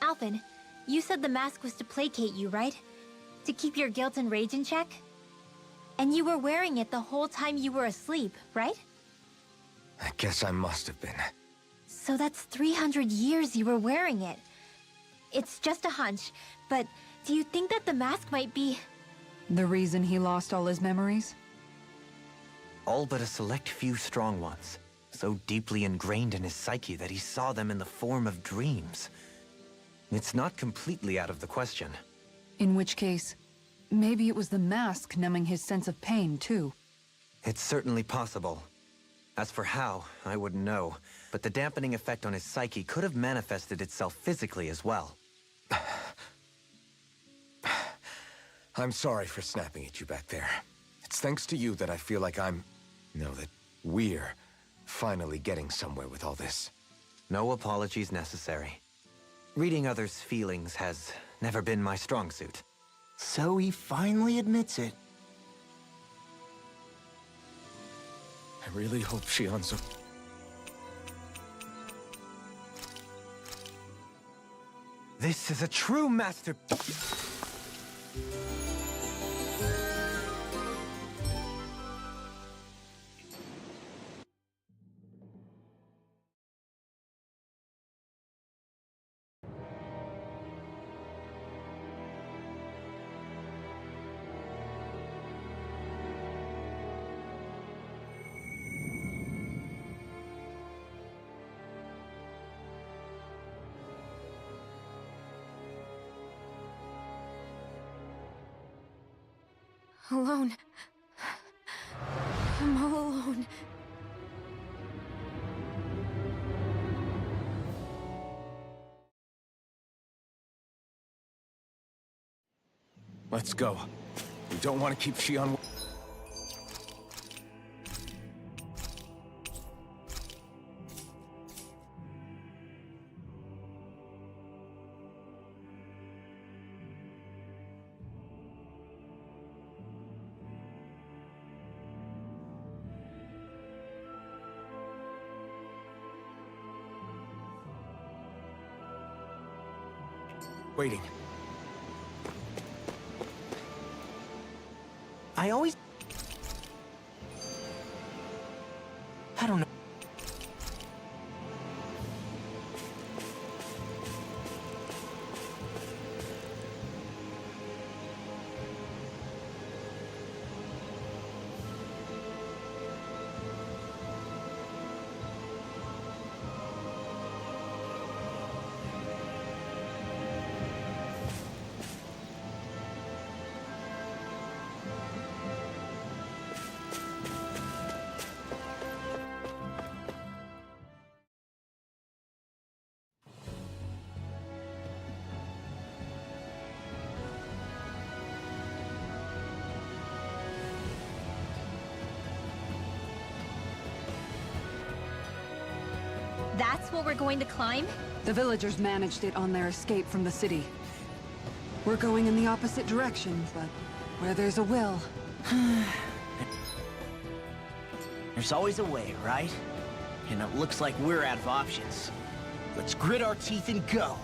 Alphen, you said the mask was to placate you, right? To keep your guilt and rage in check? And you were wearing it the whole time you were asleep, right?
I guess I must have been.
So that's 300 years you were wearing it. It's just a hunch, but do you think that the mask might be...
The reason he lost all his memories?
All but a select few strong ones, so deeply ingrained in his psyche that he saw them in the form of dreams. It's not completely out of the question.
In which case, maybe it was the mask numbing his sense of pain, too.
It's certainly possible. As for how, I wouldn't know, but the dampening effect on his psyche could have manifested itself physically as well.
I'm sorry for snapping at you back there. It's thanks to you that I feel like that we're finally getting somewhere with all this.
No apologies necessary. Reading others' feelings has never been my strong suit.
So he finally admits it.
I really hope Shion's
This is a true master...
Alone. I'm all alone.
Let's go. We don't want to keep Shion... Waiting.
I don't know.
That's what we're going to climb?
The villagers managed it on their escape from the city. We're going in the opposite direction, but where there's a will...
There's always a way, right? And it looks like we're out of options. Let's grit our teeth and go.